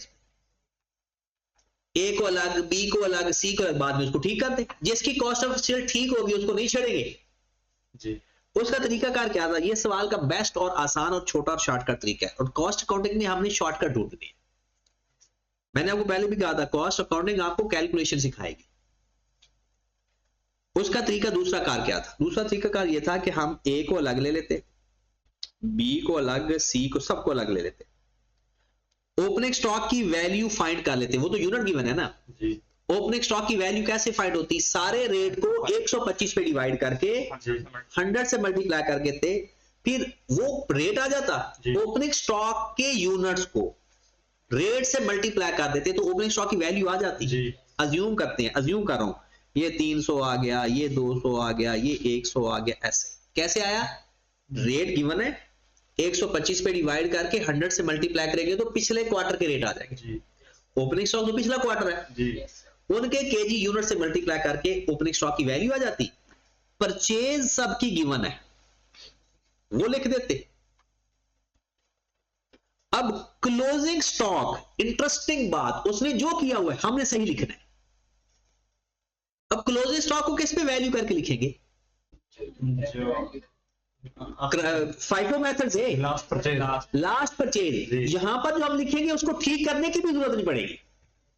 S1: ए को अलग, बी को अलग, सी को अलग, बाद में उसको ठीक कर दे। जिसकी कॉस्ट ऑफ सेल ठीक होगी उसको नहीं छेड़ेंगे जी। उसका तरीकाकार क्या था, ये सवाल का बेस्ट और आसान और छोटा और शॉर्टकट तरीका है, और कॉस्ट अकाउंटिंग में हमने शॉर्टकट ढूंढनी है। मैंने आपको पहले भी कहा था कॉस्ट अकाउंटिंग आपको कैलकुलेशन सिखाएगी। उसका तरीका दूसरा कार क्या था, दूसरा तरीका कार ये था कि हम ए को अलग ले लेते, बी को अलग, सी को सबको अलग ले लेते, ओपनिंग स्टॉक की वैल्यू फाइंड कर लेते, वो तो यूनिट गिवन है ना जी। ओपनिंग स्टॉक की वैल्यू कैसे फाइंड होती, सारे रेट को 125 पे डिवाइड करके 100 से मल्टीप्लाई करके थे, फिर वो रेट आ जाता, ओपनिंग स्टॉक के यूनिट्स को रेट से मल्टीप्लाई कर देते तो ओपनिंग स्टॉक की वैल्यू आ जाती। अज्यूम करते हैं, अज्यूम कर रहा हूं ये 300 आ गया, ये 200 आ गया, ये 100 आ गया, ऐसे कैसे आया, रेट गिवन है 125 पे डिवाइड करके 100 से मल्टीप्लाई करेंगे तो पिछले क्वार्टर के रेट आ जाएंगे। ओपनिंग स्टॉक तो पिछला क्वार्टर है जी। उनके केजी यूनिट से मल्टीप्लाई करके ओपनिंग स्टॉक की वैल्यू आ जाती। परचेज सबकी गिवन है वो लिख देते। अब क्लोजिंग स्टॉक, इंटरेस्टिंग बात, उसने जो किया हुआ है हमने सही लिखना है। अब अब क्लोजिंग स्टॉक को किस पे वैल्यू करके लिखेंगे? फाइफो मेथड से
S2: लास्ट परचेज।
S1: Last purchase. यहां पर जो हम लिखेंगे उसको ठीक करने की भी जरूरत नहीं पड़ेगी,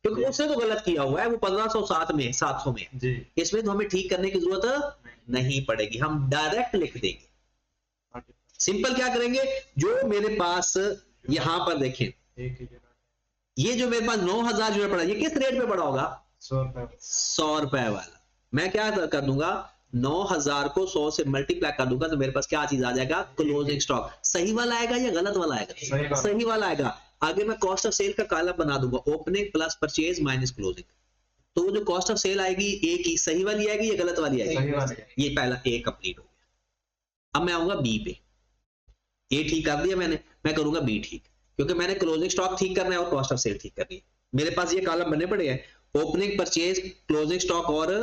S1: क्योंकि उसने तो गलत किया हुआ है, वो 1507 में 700 में
S2: जी।
S1: इसमें तो हमें ठीक करने की जरूरत नहीं पड़ेगी, हम डायरेक्ट लिख देंगे। सिंपल क्या करेंगे, जो मेरे पास यहां पर देखें, ये जो मेरे पास 9000 यूनिट पड़ा, ये किस रेट पे पड़ा होगा? 100 रुपए वाला। मैं क्या कर दूंगा, 9000 को 100 से मल्टीप्लाई कर दूंगा तो मेरे पास क्या चीज आ जाएगा? Closing stock. सही वाला आएगा या गलत वाला आएगा? सही वाला आएगा। आगे मैं कॉस्ट ऑफ सेल का कॉलम बना दूंगा, opening plus purchase minus closing. तो वो जो कॉस्ट ऑफ सेल आएगी ए की, सही वाली आएगी या गलत वाली आएगी? ये पहला ए कंप्लीट हो गया। अब मैं आऊंगा बी पे। ए ठीक कर दिया मैंने, मैं करूंगा बी ठीक, क्योंकि मैंने क्लोजिंग स्टॉक ठीक करना है और कॉस्ट ऑफ सेल ठीक करनी है। मेरे पास ये कॉलम बने पड़े हैं, ओपनिंग परचेज क्लोजिंग स्टॉक और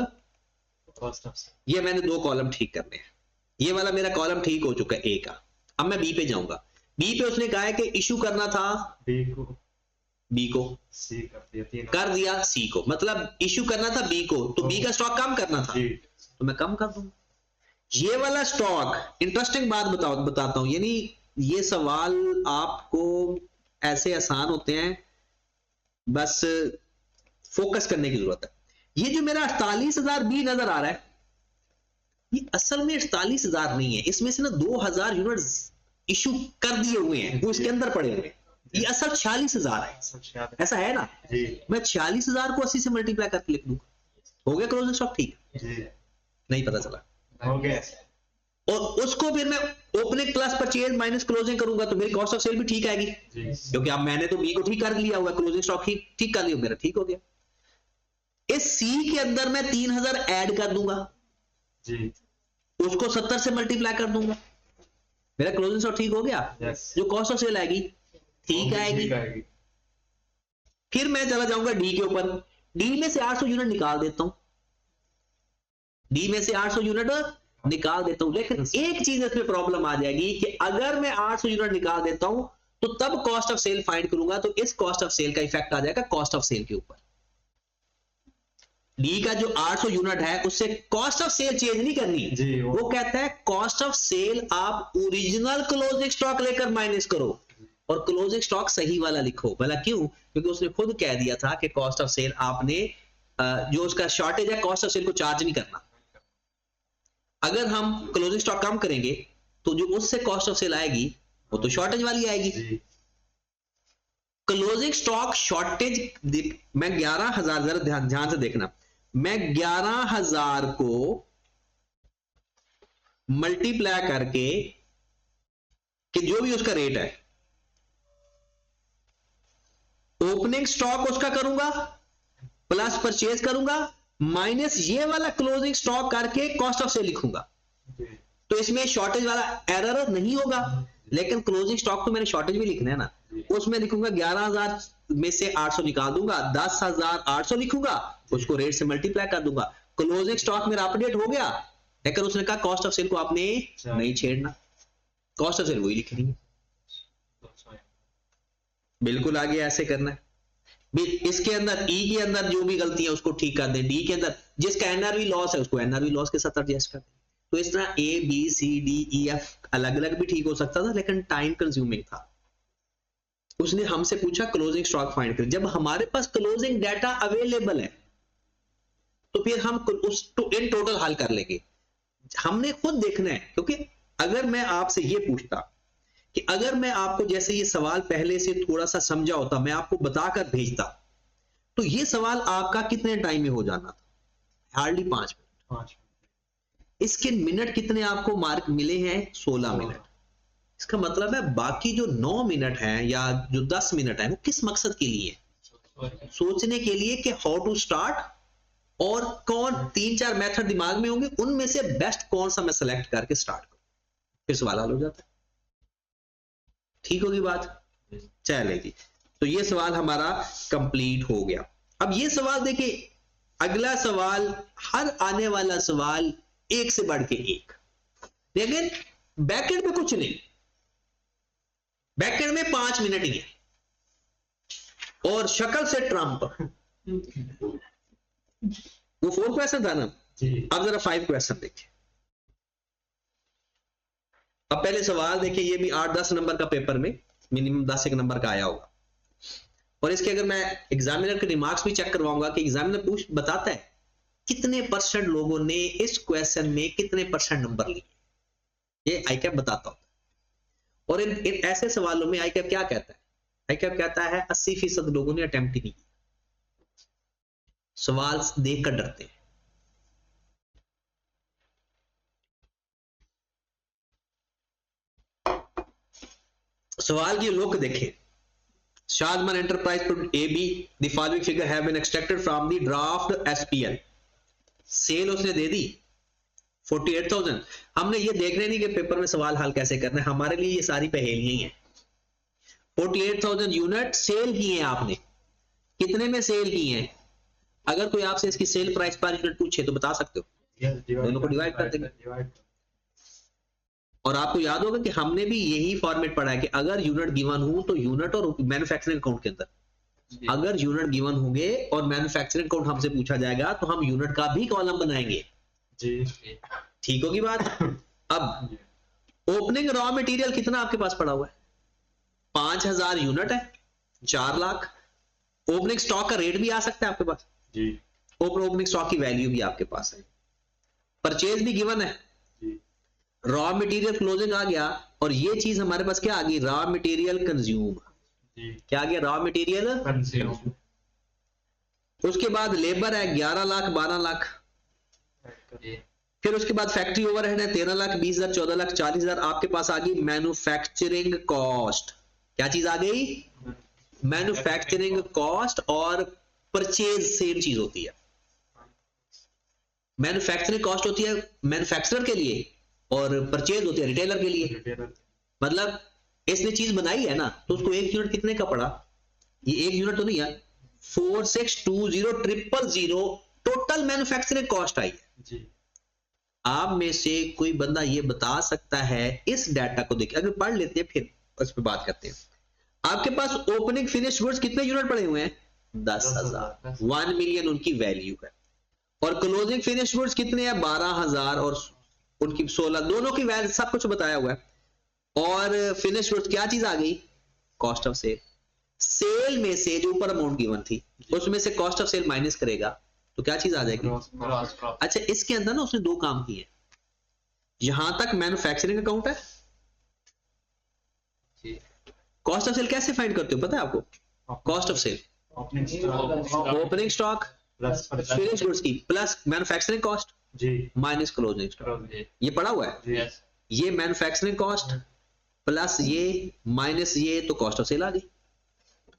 S2: कॉस्ट ऑफ सेल,
S1: ये मैंने दो कॉलम ठीक करने हैं। ये वाला मेरा कॉलम ठीक हो चुका है ए का। अब मैं बी पे जाऊंगा। बी पे उसने कहा है कि इशू करना था
S2: बी को
S1: सी कर दिया सी को, मतलब इशू करना था बी को, तो बी का स्टॉक कम करना था तो मैं कम कर दूंगा। ये वाला स्टॉक, इंटरेस्टिंग बात बताता हूं, यानी ये सवाल आपको ऐसे आसान होते हैं, बस फोकस करने की जरूरत है। ये जो मेरा 48,000 बी नजर आ रहा है, ये असल में 48,000 नहीं है, इसमें से ना 2000 यूनिट इशू कर दिए हुए हैं, वो इसके अंदर पड़े हुए हैं। ये असल 46,000 है, ऐसा है ना? मैं 46,000 को 80 से मल्टीप्लाई करके लिख दूंगा, हो गया क्लोजिंग स्टॉक ठीक? नहीं पता चला,
S2: हो गया।
S1: और उसको फिर मैं opening plus purchase minus closing करूंगा तो मेरी कॉस्ट ऑफ सेल भी ठीक आएगी, क्योंकि अब मैंने तो बी को ठीक कर लिया हुआ, क्लोजिंग स्टॉक ठीक कर लिया, मेरा ठीक हो गया। इस सी के अंदर मैं 3000 ऐड कर दूंगा
S2: जी,
S1: उसको 70 से मल्टीप्लाई कर दूंगा, मेरा क्लोजिंग स्टॉक ठीक हो गया। जो कॉस्ट ऑफ सेल आएगी ठीक आएगी। फिर मैं चला जाऊंगा डी के ऊपर। डी में से 800 यूनिट निकाल देता हूं, डी में से 800 यूनिट निकाल देता हूं, लेकिन एक चीज इसमें प्रॉब्लम आ जाएगी कि अगर मैं 800 यूनिट निकाल देता हूं तो तब कॉस्ट ऑफ सेल फाइंड करूंगा, तो इस कॉस्ट ऑफ सेल का इफेक्ट आ जाएगा कॉस्ट ऑफ सेल के ऊपर। डी का जो 800 यूनिट है उससे कॉस्ट ऑफ सेल चेंज नहीं करनी
S2: जी,
S1: वो कहता है कॉस्ट ऑफ सेल आप ओरिजिनल क्लोजिंग स्टॉक लेकर माइनस करो और क्लोजिंग स्टॉक सही वाला लिखो। भला क्यों? क्योंकि उसने खुद कह दिया था कि कॉस्ट ऑफ सेल आपने जो उसका शॉर्टेज है कॉस्ट ऑफ सेल को चार्ज नहीं करना। अगर हम क्लोजिंग स्टॉक कम करेंगे तो जो उससे कॉस्ट ऑफ सेल आएगी वो तो शॉर्टेज वाली आएगी। क्लोजिंग स्टॉक शॉर्टेज मैं 11,000, जरा ध्यान से देखना, मैं 11,000 को मल्टीप्लाई करके कि जो भी उसका रेट है, ओपनिंग स्टॉक उसका करूंगा प्लस परचेज करूंगा माइनस ये वाला क्लोजिंग स्टॉक करके कॉस्ट ऑफ सेल लिखूंगा, तो इसमें शॉर्टेज वाला एरर नहीं होगा। लेकिन क्लोजिंग स्टॉक तो मैंने शॉर्टेज भी लिखना है ना, उसमें लिखूंगा 11,000 में से 800 निकाल दूंगा, 10,800 लिखूंगा, उसको रेट से मल्टीप्लाई कर दूंगा, क्लोजिंग स्टॉक मेरा अपडेट हो गया। लेकिन उसने कहा कॉस्ट ऑफ सेल को आपने नहीं छेड़ना, कॉस्ट ऑफ सेल वही लिखनी है। बिल्कुल आगे ऐसे करना है। इसके अंदर ई के अंदर जो भी गलती है उसको ठीक कर दें, डी के अंदर जिसका एनआरवी लॉस है उसको एनआरवी लॉस के साथ एडजस्ट कर दें। तो इस तरह A B C D E F अलग अलग भी ठीक हो सकता था, लेकिन टाइम कंज्यूमिंग था। उसने हमसे पूछा क्लोजिंग स्टॉक फाइंड कर, जब हमारे पास क्लोजिंग डाटा अवेलेबल है तो फिर हम उस इन टोटल हल कर लेंगे। हमने खुद देखना है, क्योंकि अगर मैं आपसे ये पूछता कि अगर मैं आपको जैसे ये सवाल पहले से थोड़ा सा समझा होता, मैं आपको बताकर भेजता, तो ये सवाल आपका कितने टाइम में हो जाना था? Hardly 5 minute. इसके मिनट कितने आपको मार्क मिले हैं? 16 मिनट। इसका मतलब है बाकी जो 9 मिनट हैं या जो 10 मिनट हैं वो किस मकसद के लिए? सोचने के लिए कि हाउ टू स्टार्ट, और कौन 3-4 मेथड दिमाग में होंगे, उनमें से बेस्ट कौन सा मैं सेलेक्ट करके स्टार्ट करूं, फिर सवाल हल हो जाता है। ठीक होगी बात? चले जी, तो ये सवाल हमारा कंप्लीट हो गया। अब ये सवाल देखिए, अगला सवाल, हर आने वाला सवाल एक से बढ़ के एक, लेकिन बैकेंड में कुछ नहीं, बैकेंड में 5 मिनट ही है और शक्ल से ट्रंप। वो 4 क्वेश्चन था ना।
S2: जी।
S1: अब जरा 5 क्वेश्चन देखिए। अब पहले सवाल देखिए, ये भी 8-10 नंबर का पेपर में मिनिमम 10 एक नंबर का आया होगा। और इसके अगर मैं एग्जामिनर के रिमार्क्स भी चेक करवाऊंगा कि एग्जामिनर पूछ बताता है कितने परसेंट लोगों ने इस क्वेश्चन में कितने परसेंट नंबर लिए, ये आईकैप बताता हूं। और इन ऐसे सवालों में आईकैप क्या कहता है? आईकैप कहता है 80% लोगों ने अटेम्प्ट ही नहीं किया, सवाल देखकर डरते हैं। सवाल की लुक देखें, Shadman enterprise A B the following figure have been extracted from the draft SPL. Sale उसने दे दी 48,000। हमने ये देख रहे नहीं कि पेपर में सवाल हल कैसे करना है, हमारे लिए ये सारी पहेलियां ही हैं। 48,000 यूनिट सेल किए हैं आपने, कितने में सेल किए हैं? अगर कोई आपसे इसकी सेल प्राइस पर यूनिट पूछे तो बता सकते हो, दोनों को डिवाइड कर देंगे। और आपको याद होगा कि हमने भी यही फॉर्मेट पढ़ा है कि अगर यूनिट गिवन हो तो यूनिट और मैन्युफैक्चरिंग अकाउंट के अंदर अगर यूनिट गिवन होंगे और मैन्युफैक्चरिंग अकाउंट हमसे पूछा जाएगा तो हम यूनिट का भी कॉलम बनाएंगे
S2: जी।
S1: ठीक होगी बात। अब ओपनिंग रॉ मटेरियल कितना आपके पास पड़ा हुआ है? 5,000 यूनिट है, 4 लाख। ओपनिंग स्टॉक का रेट भी आ सकता है आपके पास
S2: जी।
S1: ओपनिंग स्टॉक की वैल्यू भी आपके पास है, परचेज भी गिवन है, रॉ मटेरियल क्लोजिंग आ गया। और ये चीज हमारे पास क्या आ गई? Raw material consume. क्या आ गया? Raw material consume. उसके बाद लेबर है 11 लाख 12 लाख। फिर उसके बाद फैक्ट्री ओवरहेड है 13 लाख 20,000 14 लाख 40,000। आपके पास आ गई मैन्युफैक्चरिंग कॉस्ट। क्या चीज आ गई? मैन्युफैक्चरिंग कॉस्ट और परचेज सेम चीज होती है। मैन्युफैक्चरिंग कॉस्ट होती है मैन्युफैक्चरर के लिए और परचेज होती है रिटेलर के लिए। मतलब इसने चीज बनाई है ना तो उसको एक यूनिट कितने का पड़ा? ये एक यूनिट तो नहीं है, 4620,000 टोटल मैन्युफैक्चरिंग कॉस्ट आई है। आप में से कोई बंदा ये बता सकता है इस डाटा को देखिए, अगर पढ़ लेते हैं फिर उस पर बात करते हैं। आपके पास ओपनिंग फिनिश गुड्स कितने यूनिट पड़े हुए हैं? 10,000। 1 मिलियन उनकी वैल्यू है। और क्लोजिंग फिनिश गुड्स कितने हैं? 12,000 और उनकी 16, दोनों की वैल्यू सब कुछ बताया हुआ है। और फिनिश गुड्स क्या चीज आ गई? Cost of cell. सेल में से जो ऊपर अमाउंट गिवन थी उसमें से कॉस्ट ऑफ सेल माइनस करेगा तो क्या चीज आ जाएगी? अच्छा, इसके अंदर ना उसने 2 काम किए। यहां तक मैन्युफैक्चरिंग अकाउंट है। कॉस्ट ऑफ सेल कैसे फाइंड करते हो पता है आपको? Cost of sale opening stock finish goods की plus manufacturing cost minus closing stock. ये पड़ा हुआ है। ये मैन्युफैक्चरिंग कॉस्ट प्लस ये माइनस ये तो कॉस्ट ऑफ सेल आ गई।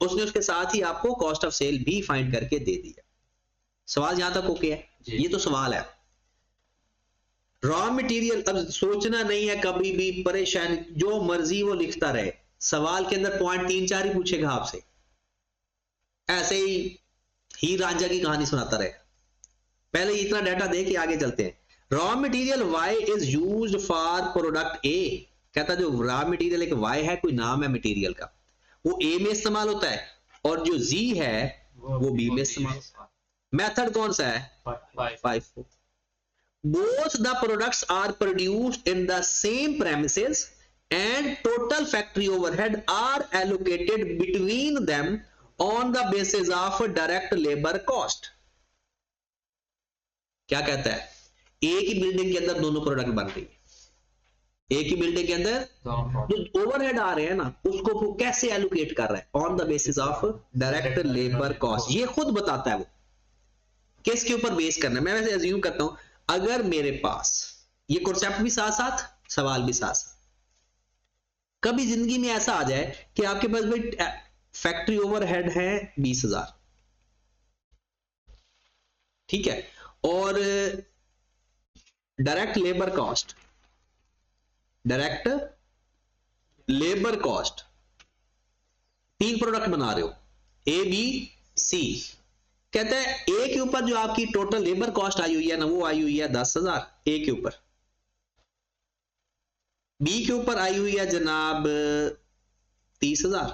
S1: उसने उसके साथ ही आपको कॉस्ट ऑफ सेल भी फाइंड करके दे दिया। सवाल यहां तक ओके है? ये तो सवाल है। रॉ मटेरियल, अब सोचना नहीं है कभी भी, परेशान जो मर्जी वो लिखता रहे, सवाल के अंदर पॉइंट 3-4 ही पूछेगा आपसे, ऐसे ही रांझा की कहानी सुनाता रहे। पहले इतना डाटा दे के आगे चलते हैं। Raw material Y is used for product A. कहता जो रॉ मटेरियल एक वाई है, कोई नाम है मटेरियल का, वो ए में इस्तेमाल होता है और जो जी है वो बी में इस्तेमाल होता है। मेथड कौन सा है? 5-4। Both the products are produced in the same premises and total factory overhead are allocated between them on the basis of direct labor cost। क्या कहता है? एक ही बिल्डिंग के अंदर दोनों प्रोडक्ट बन रही है, एक ही बिल्डिंग के अंदर जो ओवरहेड आ रहे हैं ना उसको वो कैसे एलोकेट कर रहा है? On the basis of direct labour cost. ये खुद बताता है वो किसके ऊपर बेस करना है। मैं वैसे अज्यूम करता हूं अगर मेरे पास ये कॉन्सेप्ट भी साथ साथ सवाल भी साथ साथ, कभी जिंदगी में ऐसा आ जाए कि आपके पास भाई फैक्ट्री ओवरहेड है 20,000, ठीक है, और डायरेक्ट लेबर कॉस्ट 3 प्रोडक्ट बना रहे हो ए बी सी। कहता है ए के ऊपर जो आपकी टोटल लेबर कॉस्ट आई हुई है ना वो आई हुई है 10,000 ए के ऊपर, बी के ऊपर आई हुई है जनाब 30,000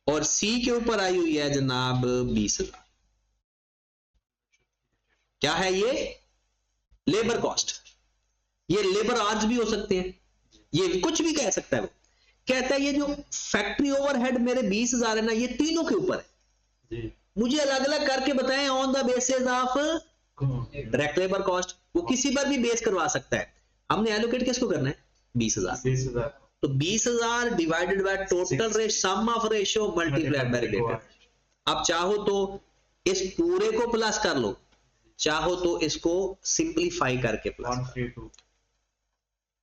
S1: और सी के ऊपर आई हुई है जनाब 20,000। क्या है ये? Labour cost. ये लेबर आवर्स भी हो सकते हैं, ये कुछ भी कह सकता है। वो कहता है ये जो फैक्ट्री ओवरहेड मेरे 20,000 है ना, ये तीनों के ऊपर है
S2: जी।
S1: मुझे अलग अलग करके बताएं on the basis of direct labour cost. वो किसी पर भी बेस करवा सकता है। हमने एलोकेट किसको करना है? 20,000।
S2: 20,000
S1: तो 20,000 divided by total sum of ratio multiplied by related. अब चाहो तो इस पूरे को प्लस कर लो, चाहो तो इसको सिंपलीफाई करके प्लस।
S2: 132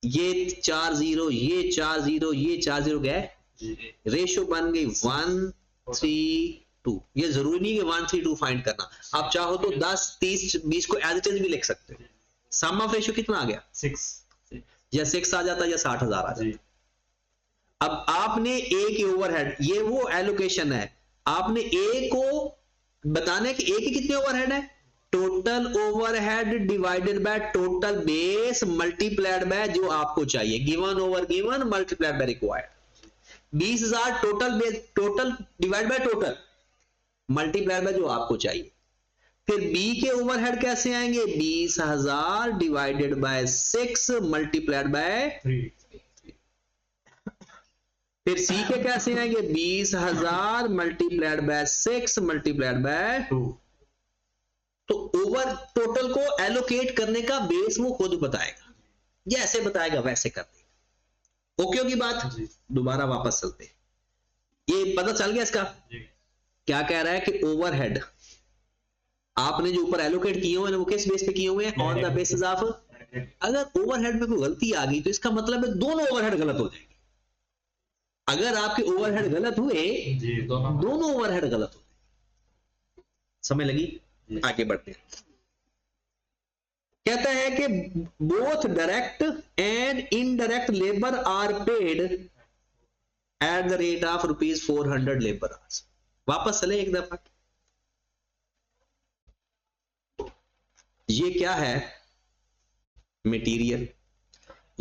S1: ये 4 0, ये 4 0, ये 4 0 गए,
S2: जी।
S1: रेशियो बन गई 132। ये जरूरी नहीं है 132 फाइंड करना, आप चाहो तो 10 30 20 को एज इट इज भी लिख सकते हो। सम ऑफ रेशियो कितना आ गया?
S2: 6
S1: या 6 आ जाता या 60,000 आ जाता।
S2: जी।
S1: अब आपने ए के ओवरहेड, ये वो एलोकेशन है, आपने ए को बताना है कि ए के कितने ओवरहेड है? Total overhead divided by total base multiplied by जो आपको चाहिए, given over given multiplied by required. 20,000 total base, total divide by total multiplied by जो आपको चाहिए। फिर बी के ओवरहेड कैसे आएंगे? 20,000 डिवाइडेड बाय 6 मल्टीप्लाइड बाय
S2: 3
S1: फिर सी के कैसे आएंगे? 20,000 मल्टीप्लाइड बाय 6 मल्टीप्लाइड बाय
S2: 2
S1: तो ओवर टोटल को एलोकेट करने का बेस वो खुद बताएगा, जैसे बताएगा वैसे कर देगा। ओके होगी बात?
S2: जी।
S1: दोबारा वापस चलते, ये पता चल गया इसका
S2: जी।
S1: क्या कह रहा है कि ओवरहेड आपने जो ऊपर एलोकेट किए हुए हैं वो किस बेस पे किए हुए हैं? On the basis of. अगर ओवरहेड में कोई गलती आ गई तो इसका मतलब है दोनों ओवरहेड गलत हो जाएंगे। अगर आपके ओवरहेड गलत हुए,
S2: जी।
S1: दोनों ओवरहेड गलत हो जाएंगे। समझ लगी? आगे बढ़ते हैं। कहता है कि both direct and indirect labour are paid at the rate of ₹400 labour hours. वापस चले एक दफा, ये क्या है? मटेरियल।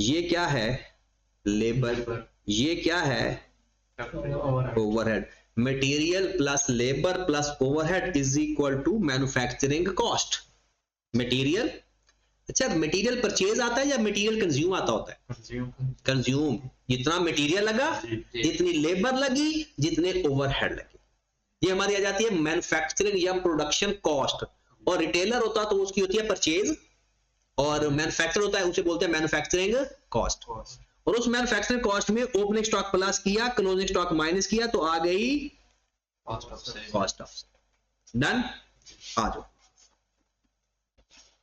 S1: ये क्या है? लेबर। ये क्या है? Overhead. Material plus labour plus overhead is equal to manufacturing cost. Material, अच्छा मटेरियल परचेज आता है या मटेरियल कंज्यूम आता होता है? कंज्यूम। जितना मटेरियल लगा, जितनी लेबर लगी, जितने ओवरहेड लगे, ये हमारी आ जाती है मैन्युफैक्चरिंग या प्रोडक्शन कॉस्ट। और रिटेलर होता तो उसकी होती है परचेज, और मैन्युफैक्चर होता है उसे बोलते हैं मैन्युफैक्चरिंग कॉस्ट। और उस मैन्युफैक्चरिंग कॉस्ट में ओपनिंग स्टॉक प्लस किया, क्लोजिंग स्टॉक माइनस किया, तो आ गई कॉस्ट ऑफ सेल। डन? आ जाओ।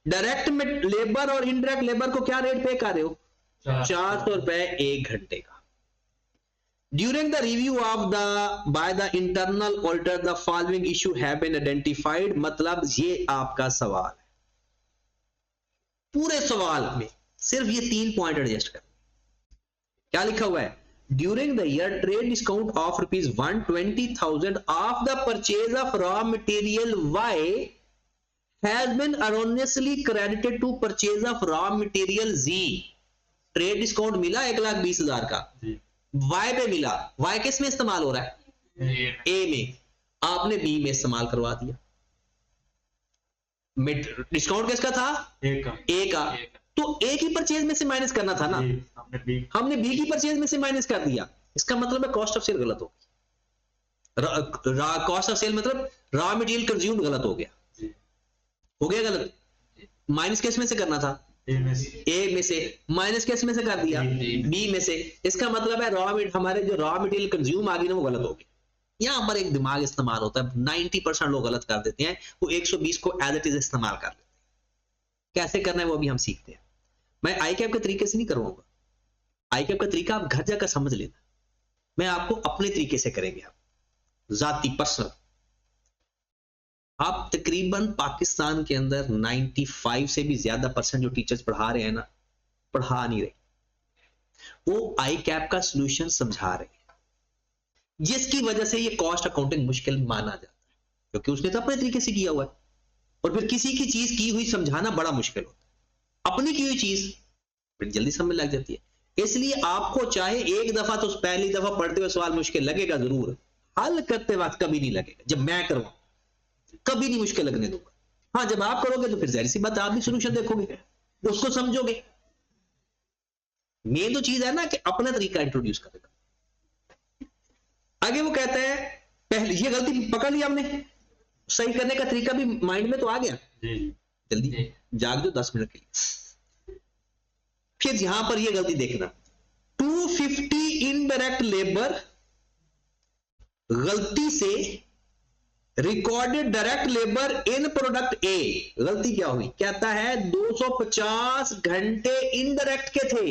S1: डायरेक्ट लेबर और इनडायरेक्ट लेबर को क्या रेट पे कर रहे हो? 400 रुपए 1 घंटे का। During the review of the by the internal auditor the following issue have been identified. मतलब ये आपका सवाल है, पूरे सवाल में सिर्फ ये 3 पॉइंट एडजस्ट कर। क्या लिखा हुआ है? During the year trade discount of ₹120,000 of the purchase of raw material Y has been erroneously credited to purchase of raw material Z। Trade discount मिला 1,20,000 का, वाई पे मिला। वाई किस में इस्तेमाल हो रहा है? ए में। आपने बी में इस्तेमाल करवा दिया। डिस्काउंट किसका था? ए का। तो ए की परचेज में से माइनस करना था ना, हमने बी की परचेज में से माइनस कर दिया। इसका मतलब है कॉस्ट ऑफ सेल गलत हो गया। कॉस्ट ऑफ सेल मतलब रॉ मटेरियल कंज्यूम्ड गलत हो गया। हो गया गलत? माइनस किस में से करना था? ए में से। माइनस किस में से कर दिया? बी में से। इसका मतलब है हमारे जो रॉ मटेरियल कंज्यूम आ गई ना वो गलत हो गई। यहां पर एक दिमाग इस्तेमाल होता है, 90% लोग गलत कर देते हैं, वो 120 को एज इट इज इस्तेमाल कर लेते हैं। कैसे करना है वो भी हम सीखते हैं। मैं आई कैप के तरीके से नहीं करवाऊंगा, आई कैप का तरीका आप घर जाकर समझ लेना, मैं आपको अपने तरीके से करेंगे, आप जाती पर्सनल। आप तकरीबन पाकिस्तान के अंदर 95 से भी ज्यादा % जो टीचर्स पढ़ा रहे हैं ना, पढ़ा नहीं रहे, वो आई कैप का सॉल्यूशन समझा रहे हैं, जिसकी वजह से ये कॉस्ट अकाउंटिंग मुश्किल माना जाता है, क्योंकि उसने तो अपने तरीके से किया हुआ है। और फिर किसी की चीज की हुई समझाना बड़ा मुश्किल होता है, अपनी की हुई चीज फिर जल्दी समझ लग जाती है। इसलिए आपको चाहे एक दफा तो पहली दफा पढ़ते हुए सवाल मुश्किल लगेगा जरूर, हल करते वक्त कभी नहीं लगेगा। जब मैं करवाऊं कभी नहीं मुश्किल लगने दूंगा, हाँ, जब आप करोगे तो फिर जाहिर सी बात आप भी सोल्यूशन देखोगे, उसको समझोगे। मेन तो चीज है ना कि अपना तरीका इंट्रोड्यूस करेगा। आगे वो कहता है पहले ये गलती पकड़ ली हमने, सही करने का तरीका भी माइंड में तो आ गया। जल्दी जाग जो 10 मिनट के लिए। फिर यहां पर ये गलती देखना, 250 इनडायरेक्ट लेबर गलती से recorded direct labour in product ए, गलती क्या हुई, कहता है 250 घंटे इनडायरेक्ट के थे,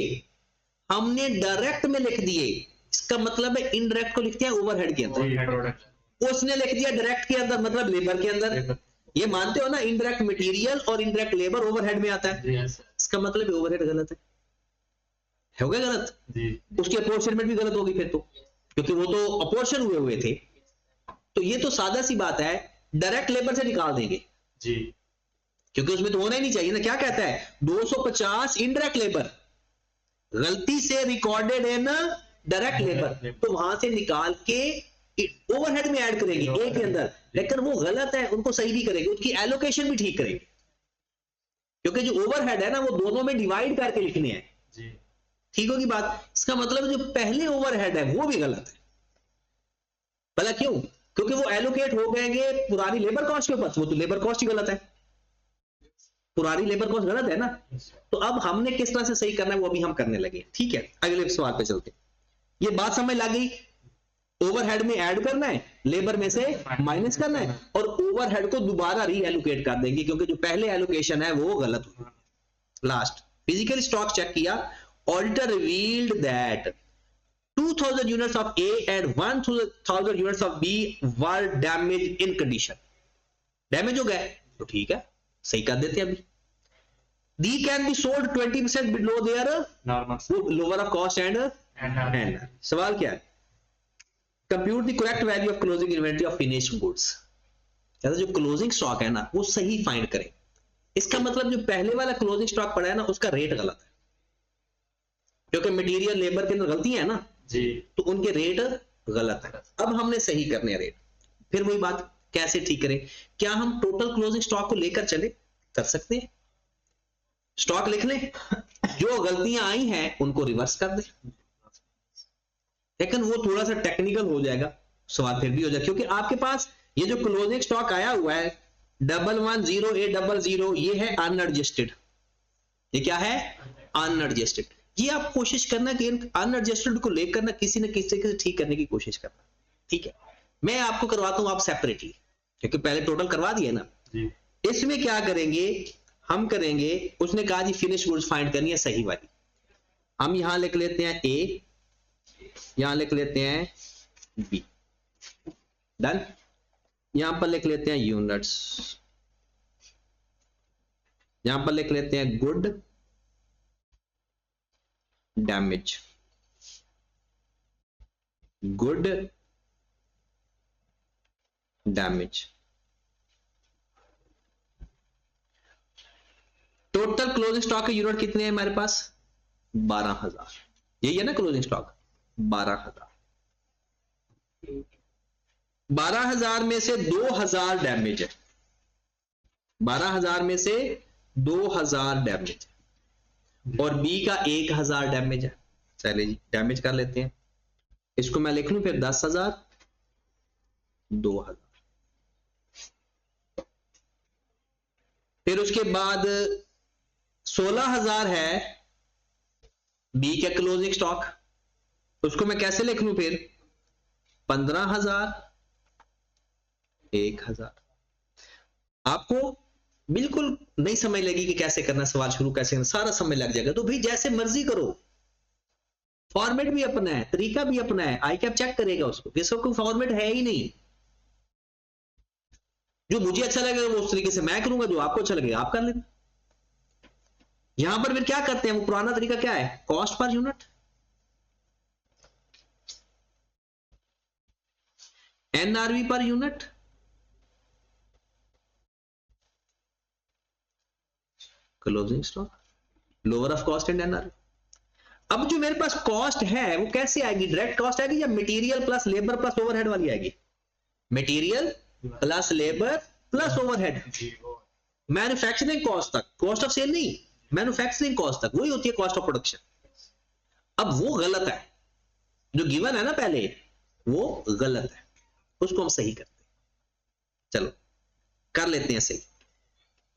S1: हमने डायरेक्ट में लिख दिए। इसका मतलब है इनडायरेक्ट को लिख दिया ओवरहेड के अंदर, उसने लिख दिया डायरेक्ट के अंदर, मतलब लेबर के अंदर। ये मानते हो ना इनडायरेक्ट मटेरियल और इनडायरेक्ट लेबर ओवरहेड में आता है। इसका मतलब ओवरहेड गलत है, हो गया गलत जी। उसकी अपोर्शनमेंट भी गलत होगी फिर तो, क्योंकि वो तो अपोर्शन हुए थे। तो ये तो सादा सी बात है, डायरेक्ट लेबर से निकाल देंगे जी, क्योंकि उसमें तो होना ही नहीं चाहिए ना। क्या कहता है 250 इनडायरेक्ट लेबर गलती से रिकॉर्डेड इन डायरेक्ट लेबर, तो वहां से निकाल के ओवरहेड में ऐड करेंगे ए के अंदर, लेकिन वो गलत है, उनको सही भी करेंगे, उसकी एलोकेशन भी ठीक करेंगे, क्योंकि जो ओवरहेड है ना वो दोनों में डिवाइड करके लिखने हैं जी। ठीक होगी बात। इसका मतलब जो पहले ओवरहेड है वो भी गलत है। भला क्यों? क्योंकि वो एलोकेट हो गए पुरानी लेबर कॉस्ट के ऊपर, वो तो लेबर कॉस्ट ही गलत है, पुरानी लेबर कॉस्ट गलत है ना। तो अब हमने किस तरह से सही करना है वो अभी हम करने लगे। ठीक है, अगले सवाल पे चलते। ये बात समझ लग गई, ओवरहेड में ऐड करना है, लेबर में से माइनस करना है, और ओवरहेड को दोबारा री एलोकेट कर देंगे, क्योंकि जो पहले एलोकेशन है वो गलत हुआ। लास्ट फिजिकल स्टॉक चेक किया, auditor revealed that 2000 units of A and 1000 units of B were damaged in condition. Damage हो गए तो ठीक है, सही कर देते हैं अभी। D can be sold 20% below their lower of cost and सवाल क्या है, compute the correct value of closing inventory of finished goods. जो क्लोजिंग स्टॉक है ना वो सही फाइंड करें। इसका मतलब जो पहले वाला क्लोजिंग स्टॉक पड़ा है ना उसका रेट गलत है, क्योंकि मटेरियल लेबर के अंदर गलती है ना जी, तो उनके रेट गलत है। अब हमने सही करने रेट। फिर वही बात, कैसे ठीक करें? क्या हम टोटल क्लोजिंग स्टॉक को लेकर चले, कर सकते हैं, स्टॉक लिख लें, जो गलतियां आई हैं उनको रिवर्स कर दें, लेकिन वो थोड़ा सा टेक्निकल हो जाएगा, सवाल फिर भी हो जाएगा, क्योंकि आपके पास ये जो क्लोजिंग स्टॉक आया हुआ है 110,800 ये है अनएडजस्टेड। ये क्या है? अनएडजस्टेड। ये आप कोशिश करना कि अनएडजस्टेड को लेकर ना किसी न किसी से ठीक करने की कोशिश करना। ठीक है, मैं आपको करवाता हूं आप सेपरेटली, क्योंकि पहले टोटल करवा दिया ना जी। इसमें क्या करेंगे हम, करेंगे उसने कहा जी फिनिश गुड्स फाइंड करनी है सही वाली। हम यहां लिख लेते हैं ए, यहां लिख लेते हैं बी, डन। यहां पर लिख लेते हैं यूनिट्स, यहां पर लिख लेते हैं good damage, good damage. Total closing stock के यूनिट कितने हैं हमारे पास? 12,000। यही है ना क्लोजिंग स्टॉक, 12,000। 12,000 में से 2,000 डैमेज है, 12,000 में से 2,000 डैमेज है, और बी का 1,000 डैमेज है। चलिए जी डैमेज कर लेते हैं, इसको मैं लिख लूं फिर 10,000 2,000। फिर उसके बाद 16,000 है बी का क्लोजिंग स्टॉक, उसको मैं कैसे लिख लूं फिर 15,000 1,000। आपको बिल्कुल नहीं समझ लगी कि कैसे करना, सवाल शुरू कैसे करना, सारा समझ लग जाएगा। तो भाई जैसे मर्जी करो, फॉर्मेट भी अपना है, तरीका भी अपना है, आई कैप चेक करेगा उसको, किसको कोई फॉर्मेट है ही नहीं। जो मुझे अच्छा लगेगा वो उस तरीके से मैं करूंगा, जो आपको अच्छा लगेगा आप कर लेना। यहां पर फिर क्या करते हैं, वो पुराना तरीका क्या है, cost per unit, NRV per unit, closing stock, lower of cost and NRV. अब जो मेरे पास कॉस्ट है वो कैसे आएगी, डायरेक्ट कॉस्ट आएगी या material plus labour plus overhead वाली आएगी? Material plus labour plus overhead. Manufacturing cost तक, कॉस्ट ऑफ सेल नहीं, मैन्युफैक्चरिंग कॉस्ट तक, वही होती है कॉस्ट ऑफ प्रोडक्शन। अब वो गलत है, जो गिवन है ना पहले वो गलत है, उसको हम सही करते हैं। चलो कर लेते हैं सही।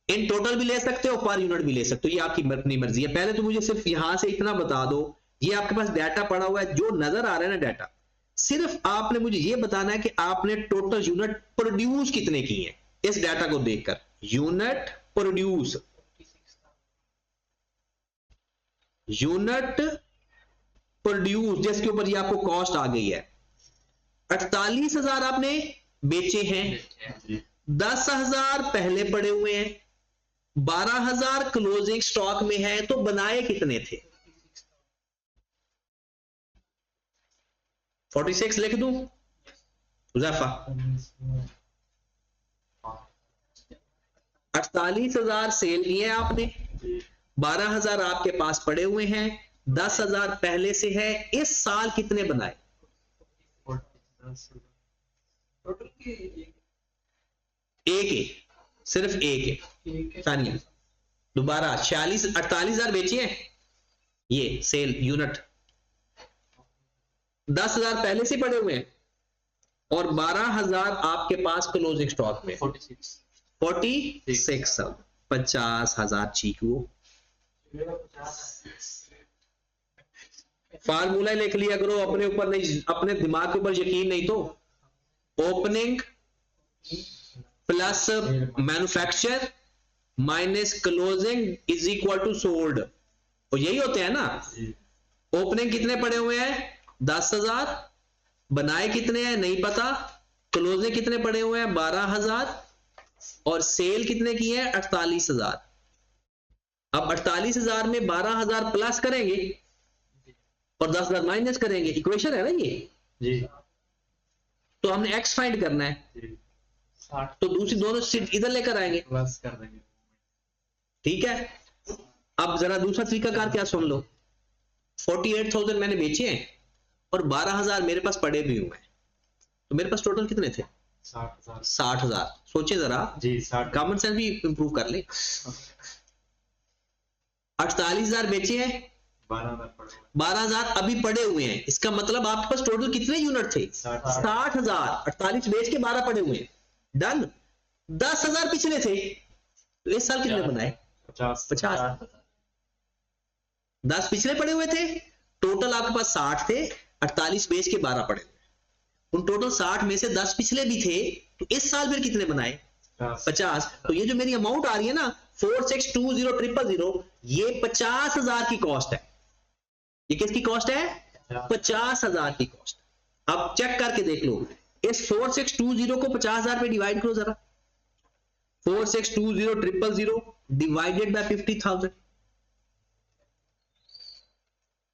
S1: इन टोटल भी ले सकते हो, पर यूनिट भी ले सकते हो, ये आपकी अपनी मर्जी है। पहले तो मुझे सिर्फ यहां से इतना बता दो, ये आपके पास डाटा पड़ा हुआ है, जो नजर आ रहा है ना डाटा, सिर्फ आपने मुझे ये बताना है कि आपने टोटल यूनिट प्रोड्यूस कितने की हैं इस डाटा को देखकर। यूनिट प्रोड्यूस, यूनिट प्रोड्यूस जिसके ऊपर ये आपको कॉस्ट आ गई है, 48,000 आपने बेचे हैं, 10,000 पहले पड़े हुए हैं, 12,000 क्लोजिंग स्टॉक में है, तो बनाए कितने थे? 46 लिख दूं हुज़ैफा? 48,000 सेल किए आपने, 12,000 आपके पास पड़े हुए हैं, 10,000 पहले से है, इस साल कितने बनाए? एक, सिर्फ एक सानिया दोबारा 48,000 बेचे हैं, ये सेल यूनिट, 10,000 पहले से पड़े हुए हैं और 12,000 आपके पास क्लोजिंग स्टॉक में, 46 50,000 चीकू। फार्मूला लिख लिया करो, अपने ऊपर नहीं, अपने दिमाग के ऊपर यकीन नहीं तो opening plus manufacture minus closing is equal to sold, और यही होते हैं ना। ओपनिंग कितने पड़े हुए हैं? 10,000, बनाए कितने हैं नहीं पता, क्लोजिंग कितने पड़े हुए हैं 12,000, और सेल कितने की है 48,000। अब 48,000 में 12,000 प्लस करेंगे और 10,000 माइनस करेंगे, इक्वेशन है ना ये जी। तो हमने एक्स फाइंड करना है जी। तो दूसरी दोनों सीट इधर लेकर आएंगे, प्लस कर देंगे, ठीक है। अब जरा दूसरा तरीकाकार क्या सुन लो, 48,000 मैंने बेचे हैं और 12,000 मेरे पास पड़े भी हुए हैं, तो मेरे पास टोटल कितने थे? 60,000। सोचे जरा जी, कॉमन सेंस भी इंप्रूव कर ले। 48,000 बेचे हैं, 12,000 अभी पड़े हुए हैं, इसका मतलब आपके पास टोटल कितने यूनिट थे? 60,000। 48 बेच के 12 पड़े हुए हैं, डन। 10,000 पिछले थे, तो इस साल कितने बनाए? 50। 10 पिछले पड़े हुए थे, टोटल आपके पास 60 थे, 48 बेच के 12 पड़े हुए, उन टोटल 60 में से 10 पिछले भी थे, तो इस साल फिर कितने बनाए? 50। तो ये जो मेरी अमाउंट आ रही है ना 4620,000, ये 50,000 की कॉस्ट है। ये किसकी कॉस्ट है? 50,000 की कॉस्ट। अब चेक करके देख लो, इस 4620 को 50,000 पे डिवाइड करो जरा, 4620,000 डिवाइडेड बाय 50,000,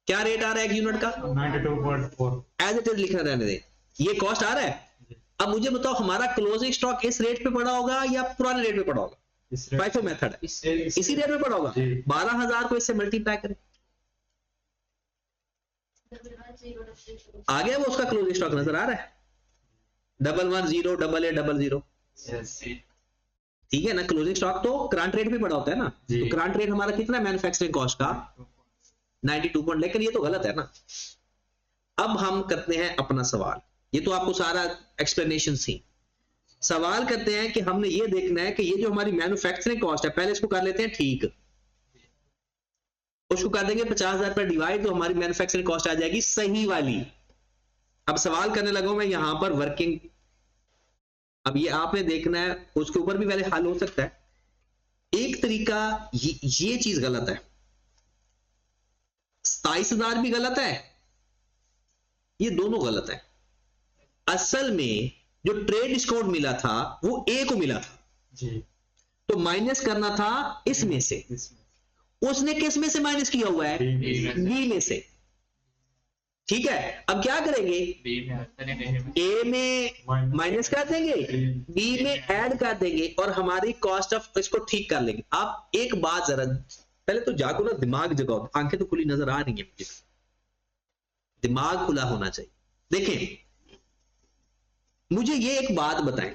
S1: क्या रेट आ रहा है एक यूनिट का? 92.4। एज इट इज लिखना रहने दे, ये कॉस्ट आ रहा है। अब मुझे बताओ हमारा क्लोजिंग स्टॉक इस रेट पे पड़ा होगा या पुराने रेट पे पड़ा होगा? फाइफो मेथड है, इसी रेट पे पड़ा होगा। 12,000 को इससे मल्टीप्लाई करें, आ गया वो उसका क्लोजिंग स्टॉक नजर आ रहा है, 110 8800, ठीक है ना। क्लोजिंग स्टॉक तो करंट रेट पे पड़ा होता है ना, तो करंट रेट हमारा कितना है मैन्युफैक्चरिंग कॉस्ट का? 92 लेकिन ये तो गलत है ना। अब हम करते हैं अपना सवाल, ये तो आपको सारा एक्सप्लेनेशन थी। सवाल करते हैं कि हमने ये देखना है कि ये जो हमारी मैन्युफैक्चरिंग कॉस्ट है, पहले इसको कर लेते हैं ठीक, उसको कर देंगे 50,000 पर डिवाइड, तो हमारी मैन्युफैक्चरिंग कॉस्ट आ जाएगी सही वाली। अब सवाल करने लगा मैं यहां पर वर्किंग, अब ये आपने देखना है, उसके ऊपर भी पहले हल हो सकता है। एक तरीका ये चीज गलत है, 27,000 भी गलत है, ये दोनों गलत है। असल में जो ट्रेड डिस्काउंट मिला था वो ए को मिला था जी, तो माइनस करना था इसमें से, उसने किस में से माइनस किया हुआ है? बी में से, ठीक है। अब क्या करेंगे? ए में माइनस कर देंगे, बी में ऐड कर देंगे, और हमारी कॉस्ट ऑफ इसको ठीक कर लेंगे। आप एक बात जरा पहले तो जागो ना, दिमाग जगाओ, आंखें तो खुली नजर आ रही है मुझे, दिमाग खुला होना चाहिए। देखें मुझे ये एक बात बताएं,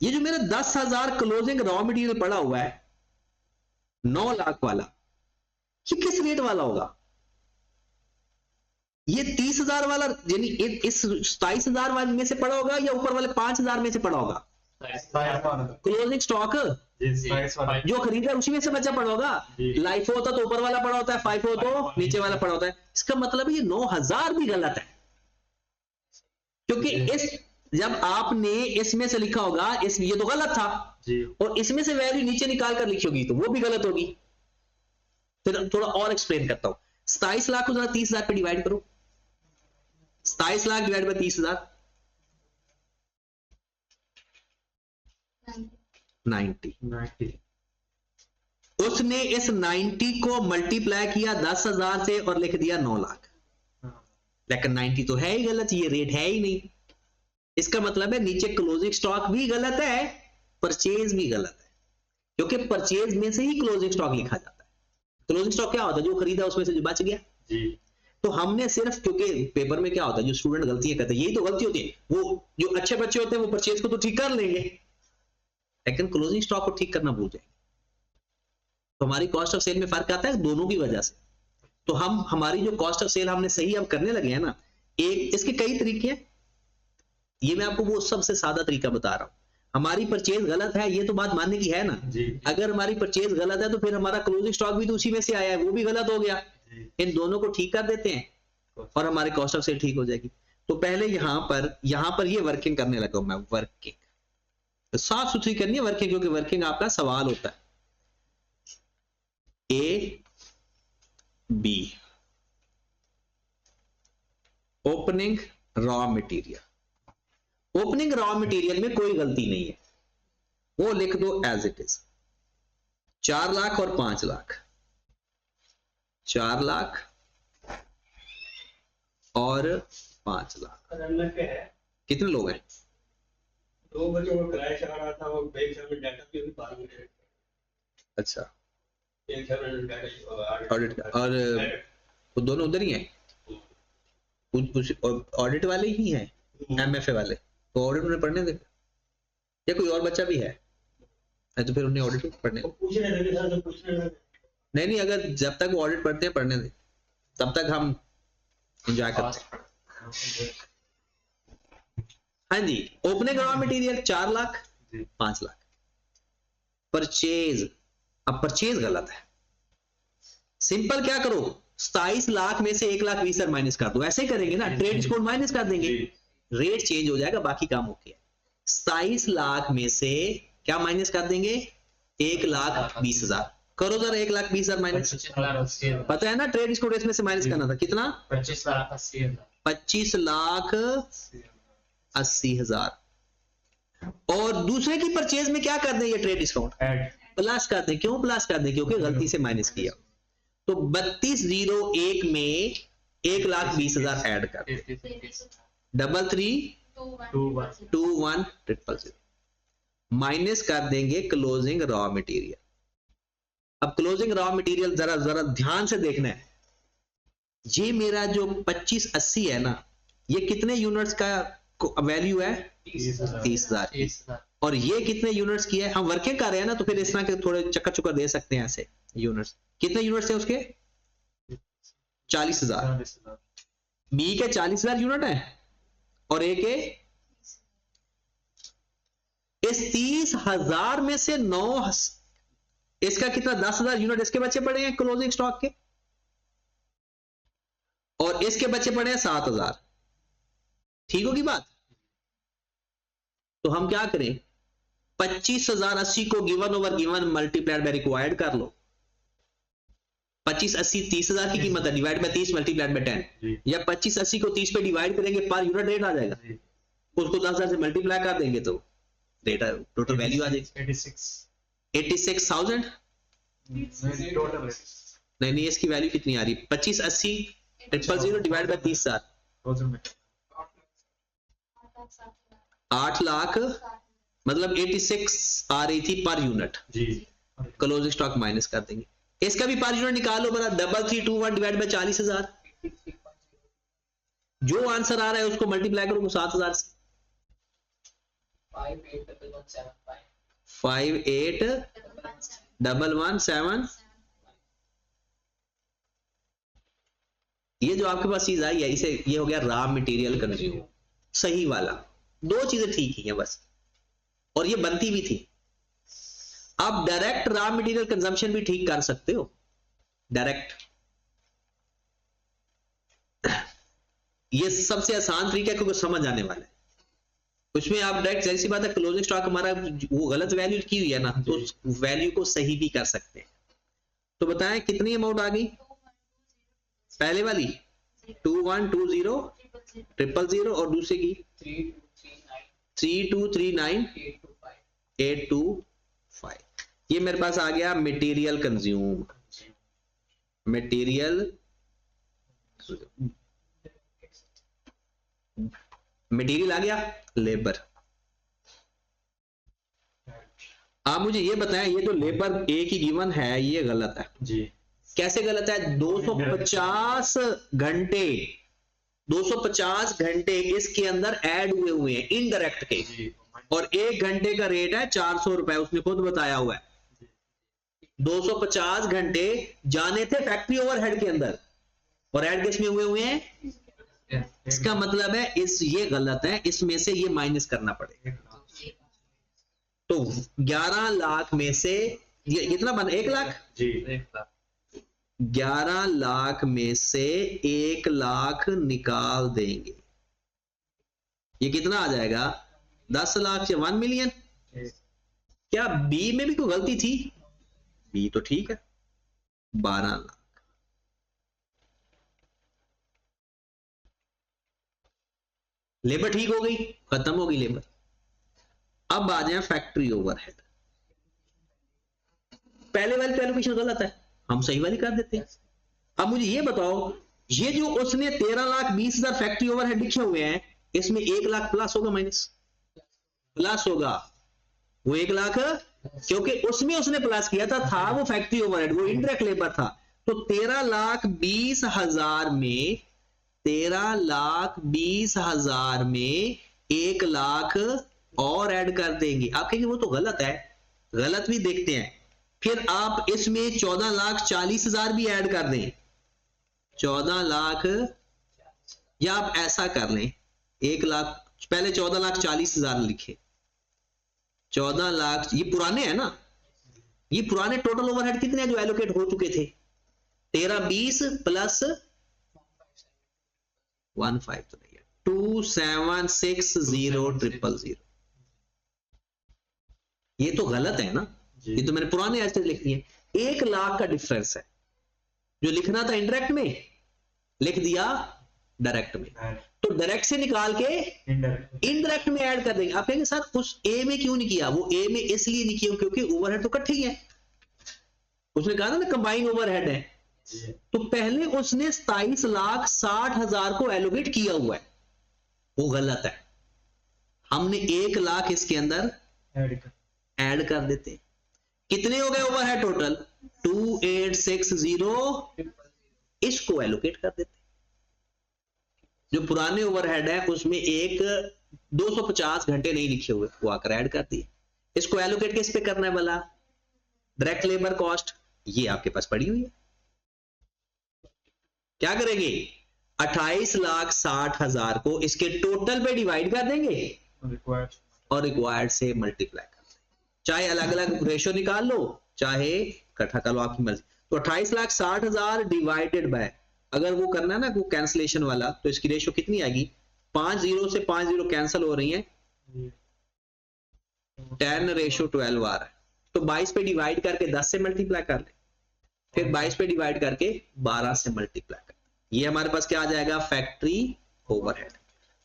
S1: ये जो मेरा 10,000 क्लोजिंग रॉ मटेरियल पड़ा हुआ है 9 लाख वाला, ये किस रेट वाला होगा? ये 30,000 वाला यानी इस 27,000 वाले में से पड़ा होगा या ऊपर वाले 5,000 में से पड़ा होगा? क्लोजिंग स्टॉक जो खरीदा उसी में से बचा पड़ा होगा। लाइफ होता तो ऊपर वाला पड़ा होता है, फाइव हो तो नीचे वाला पड़ा होता है। इसका मतलब ये 9,000 भी गलत है, क्योंकि इस जब आपने इसमें से लिखा होगा इस ये तो गलत था और इसमें से वैल्यू नीचे निकाल कर लिखी होगी तो वो भी गलत होगी। फिर थोड़ा और एक्सप्लेन करता हूं। 27 लाख को जरा 30,000 पे डिवाइड करो। 27 लाख डिवाइड बाय 30,000 90। उसने इस 90 को मल्टीप्लाई किया 10,000 से और लिख दिया 9 लाख, लेकिन 90 तो है ही गलत, ये रेट है ही नहीं। इसका मतलब है नीचे क्लोजिंग स्टॉक भी गलत है, परचेज भी गलत है, क्योंकि परचेज में से ही क्लोजिंग स्टॉक लिखा जाता है। क्लोजिंग स्टॉक क्या होता है? जो खरीदा उसमें से जो बच गया जी। तो हमने सिर्फ, क्योंकि पेपर में क्या होता है जो स्टूडेंट गलतियां करते हैं, यही तो गलती होती है। वो जो अच्छे बच्चे होते हैं वो परचेज को तो ठीक कर लेंगे, लेकिन क्लोजिंग स्टॉक को ठीक करना भूल जाएंगे। तो हमारी कॉस्ट ऑफ सेल में फर्क आता है दोनों की वजह से। तो हमारी जो कॉस्ट ऑफ सेल हमने सही अब करने लगे हैं ना, एक इसके कई तरीके हैं, ये मैं आपको वो सबसे सादा तरीका बता रहा हूं। हमारी परचेज गलत है, ये तो बात मानने की है ना जी। अगर हमारी परचेज गलत है तो फिर हमारा क्लोजिंग स्टॉक भी तो उसी में से आया है, वो भी गलत हो गया। इन दोनों को ठीक कर देते हैं और हमारी कॉस्ट ऑफ सेल ठीक हो जाएगी। तो पहले यहां पर ये वर्किंग करने लगा मैं, वर्किंग तो साफ सुथरी करनी है वर्किंग, क्योंकि वर्किंग आपका सवाल होता है। A B opening raw material, opening raw material में कोई गलती नहीं है, वो लिख दो एज इट इज। 4 लाख और 5 लाख, 4 लाख और 5 लाख। कितने लोग हैं?
S3: 2 बच्चों को किराया चला रहा था, वो एक साल में डाटा भी 12 मिनट।
S1: अच्छा,
S3: एक साल में डाटा
S1: ऑडिट का, और वो दोनों उधर ही हैं, ऑडिट वाले ही हैं, एमएफए वाले। तो ऑडिट उन्हें पढ़ने दे, या कोई और बच्चा भी है तो फिर उन्हें ऑडिट पढ़ने नहीं, अगर जब तक वो ऑडिट पढ़ते हैं पढ़ने दे, तब तक हम एंजॉय करते हैं। हाँ जी, opening raw material 4 lakh 5 lakh. Purchase, अब परचेज गलत है, सिंपल क्या करो, 27 लाख में से 1,20,000 माइनस कर दो, ऐसे करेंगे ना, ट्रेड डिस्काउंट माइनस कर देंगे, रेट चेंज हो जाएगा, बाकी काम ओके है। 27 लाख में से क्या माइनस कर देंगे? 1,20,000 करो जरा, 1,20,000 माइनस, पता है ना ट्रेड डिस्काउंट इसमें से माइनस करना था, कितना? 25,80,000। और दूसरे की परचेज में क्या कर दें? ये ट्रेड डिस्काउंट प्लस कर दें। क्यों प्लस कर दें? क्योंकि गलती से माइनस किया। तो 3201 में 1,20,000 ऐड कर दें, 3321,000 माइनस कर देंगे क्लोजिंग रॉ मटेरियल। अब क्लोजिंग रॉ मटेरियल जरा ध्यान से देखना है, ये मेरा जो 2580 है ना, ये कितने यूनिट्स का वैल्यू है? 30,000। और ये कितने यूनिट्स की है? हम वर्किंग कर रहे हैं ना, तो फिर इस तरह के थोड़े चक्कर चुक्कर दे सकते हैं ऐसे। यूनिट्स कितने यूनिट्स हैं उसके? 40,000। बी के 40,000 यूनिट है और ए के इस 30,000 में से 9, इसका कितना? 10,000 यूनिट इसके बच्चे पड़े हैं क्लोजिंग स्टॉक के, और इसके बच्चे पड़े हैं 7,000। ठीक होगी बात? तो हम क्या करें, 25,080 को given over given multiplied by required कर लो। 2580 30,000 की कीमत है, डिवाइड बाय 30 मल्टीप्लाइड बाय 10, या 2580 को 30 पे डिवाइड करेंगे, पर यूनिट रेट आ जाएगा, उसको 10,000 से मल्टीप्लाई कर देंगे तो रेट टोटल वैल्यू आ जाएगी 86,000। नहीं, इसकी वैल्यू कितनी आ रही है? 2580,000 डिवाइड बाय 30,000, 8 लाख, मतलब 86 आ रही थी पर यूनिट जी। क्लोजिंग स्टॉक माइनस कर देंगे, इसका भी पर यूनिट निकालो बड़ा, 3321 डिवाइड बाय 40,000, जो आंसर आ रहा है उसको मल्टीप्लाई करो 7,000 से। 581175 ये जो आपके पास चीज आई है इसे ये हो गया रॉ मटेरियल कंज्यूम, सही वाला। दो चीजें ठीक ही हैं बस, और ये बनती भी थी। आप डायरेक्ट रॉ मटेरियल कंजम्पशन भी ठीक कर सकते हो, डायरेक्ट। ये सबसे आसान तरीका है क्योंकि समझ आने वाला है। उसमें आप डायरेक्ट, जैसी बात है क्लोजिंग स्टॉक हमारा वो गलत वैल्यू की हुई है ना, तो उस वैल्यू को सही भी कर सकते हैं। तो बताएं कितनी अमाउंट आ गई पहले वाली 21200000 और दूसरे की 3239825। ये मेरे पास आ गया मटेरियल कंज्यूम, मटेरियल आ गया, लेबर। आप मुझे ये बताएं, ये जो लेबर ए की गिवन है ये गलत है
S2: जी।
S1: कैसे गलत है? 250 घंटे 250 घंटे इसके अंदर ऐड हुए हैं इनडायरेक्ट के, और 1 घंटे का रेट है 400 रुपए, उसने खुद बताया हुआ है। 250 घंटे जाने थे फैक्ट्री ओवरहेड के अंदर और ऐड किस में हुए हैं। इसका मतलब है ये गलत है, इसमें से ये माइनस करना पड़ेगा। तो 11 लाख में से ये कितना बना? 1 लाख
S2: जी।
S1: 11 लाख में से 1 लाख निकाल देंगे, ये कितना आ जाएगा? 10 लाख से 1 मिलियन। क्या बी में भी कोई गलती थी? बी तो ठीक है, 12 लाख। लेबर ठीक हो गई, खत्म हो गई लेबर। अब आ जाए फैक्ट्री ओवरहेड। पहले वाली तो एलोकेशन गलत है, हम सही वाली कर देते हैं। अब मुझे ये बताओ, ये जो उसने 13,20,000 फैक्ट्री ओवरहेड लिखे हुए हैं, इसमें 1 लाख प्लस होगा माइनस? प्लस होगा। वो 1 लाख क्योंकि उसमें उसने प्लस किया था वो फैक्ट्री ओवरहेड, वो इनडायरेक्ट लेबर था। तो 13,20,000 में 13,20,000 में 1 लाख और ऐड कर देंगे। आप कहेंगे वो तो गलत है, गलत भी देखते हैं। फिर आप इसमें 14,40,000 भी ऐड कर दें, 14 लाख, या आप ऐसा कर लें 1 लाख, पहले 14,40,000 लिखे, 14 लाख, ये पुराने हैं ना, ये पुराने टोटल ओवरहेड कितने हैं जो एलोकेट हो चुके थे? 13,20 प्लस 15 तो नहीं है, 2,76,000,000। ये तो गलत है ना, ये तो मैंने पुराने ऐसे लिख दिए। 1 लाख का डिफरेंस है, जो लिखना था इनडायरेक्ट में लिख दिया डायरेक्ट में। तो डायरेक्ट से निकाल के इनडायरेक्ट में ऐड कर देंगे। आप कहेंगे सर उस ए में क्यों नहीं किया? वो ए में इसलिए नहीं किया क्योंकि ओवरहेड तो इकट्ठे ही है। उसने कहा ना कंबाइन ओवरहेड है, तो पहले उसने 27,60,000 को एलोकेट किया हुआ है, वो गलत है। हमने 1 लाख इसके अंदर ऐड कर देते। कितने हो गए ओवरहेड टोटल? 2860, इसको एलोकेट कर देते। जो पुराने ओवरहेड है उसमें एक 250 घंटे नहीं लिखे हुए, वो आकर ऐड कर दिए। इसको एलोकेट किस पे करना है वाला? डायरेक्ट लेबर कॉस्ट, ये आपके पास पड़ी हुई है। क्या करेंगे? 28,60,000 को इसके टोटल पे डिवाइड कर देंगे और रिक्वायर्ड से मल्टीप्लाई कर देंगे। चाहे अलग अलग रेशो निकाल लो, चाहे इकट्ठा कर लो, आपकी मर्जी। तो 28,60,000 डिवाइडेड बाय, अगर वो करना है ना वो कैंसलेशन वाला, तो इसकी रेशो कितनी आएगी? 5 जीरो से 5 जीरो कैंसिल हो रही है, 10:12 आ रहा है। तो 22 पे डिवाइड करके 10 से मल्टीप्लाई कर ले, फिर 22 पे डिवाइड करके 12 से मल्टीप्लाई कर। ये हमारे पास क्या आ जाएगा? Factory overhead.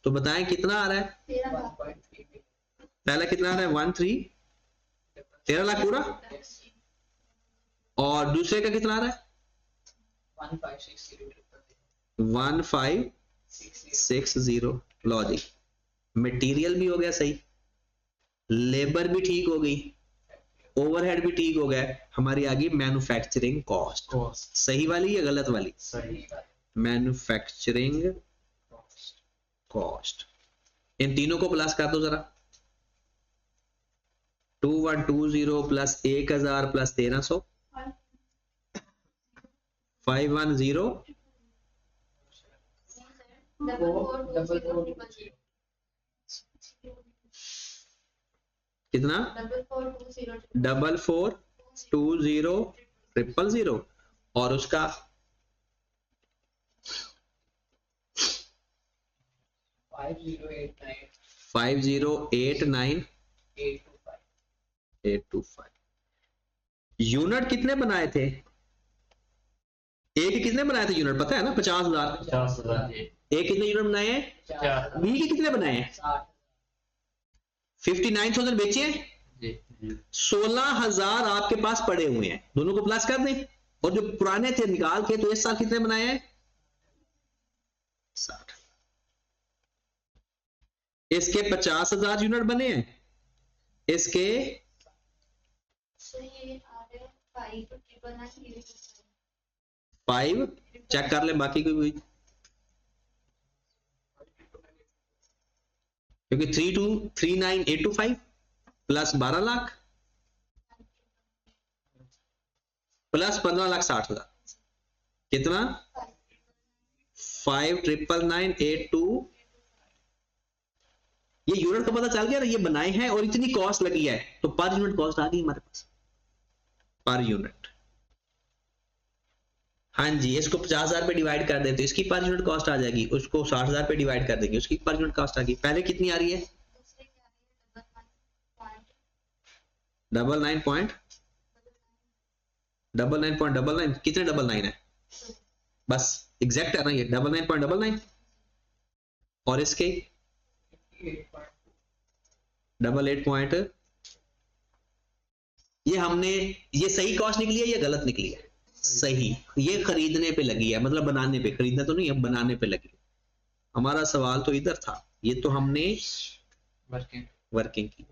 S1: तो बताएं कितना आ रहा है? पहला कितना आ रहा है? 13 लाख पूरा, और दूसरे का कितना आ रहा है? 1560। लॉजिक, मटेरियल भी हो गया सही, लेबर भी ठीक हो गई, ओवरहेड भी ठीक हो गया। हमारी आ गई मैन्युफैक्चरिंग कॉस्ट। सही वाली या गलत वाली?
S2: सही।
S1: Manufacturing cost. इन तीनों को प्लस कर दो जरा, 2120 प्लस 1000 प्लस 1300 510 कितना 4420 और उसका 5089 यूनिट कितने बनाए थे? एक कितने बनाए थे यूनिट पता है ना? 50,000।
S2: 50,000
S1: एक कितने यूनिट बनाए हैं?
S2: 4
S1: बी के कितने बनाए हैं? 59,000 बेचे हैं। 16,000 आपके पास पड़े हुए हैं, दोनों को प्लस कर दें और जो पुराने थे निकाल के, तो इस साल कितने बनाए हैं? 60। इसके 50,000 यूनिट बने हैं, इसके 5 चेक कर ले बाकी कोई, क्योंकि 3,239,825 प्लस 12 लाख प्लस 15,60,000 कितना? 5,999,822। ये यूनिट का पता चल गया ना, ये बनाए हैं और इतनी कॉस्ट लगी है, तो पर यूनिट कॉस्ट आ गई हमारे पास पर यूनिट। हाँ जी, इसको 50,000 पे डिवाइड कर देते, इसकी पर यूनिट कॉस्ट आ जाएगी, उसको 60,000 पे डिवाइड कर देंगे, उसकी पर यूनिट कॉस्ट आ गई। पहले कितनी आ रही है? 99.99 कितने 99 है? बस एग्जैक्ट है ना ये 99.99 और इसके 88 ये हमने, ये सही कॉस्ट निकली है या गलत निकली है? सही। ये खरीदने पे लगी है, मतलब बनाने पे, खरीदना तो नहीं है, बनाने पे लगी। हमारा सवाल तो इधर था, ये तो हमने वर्किंग की।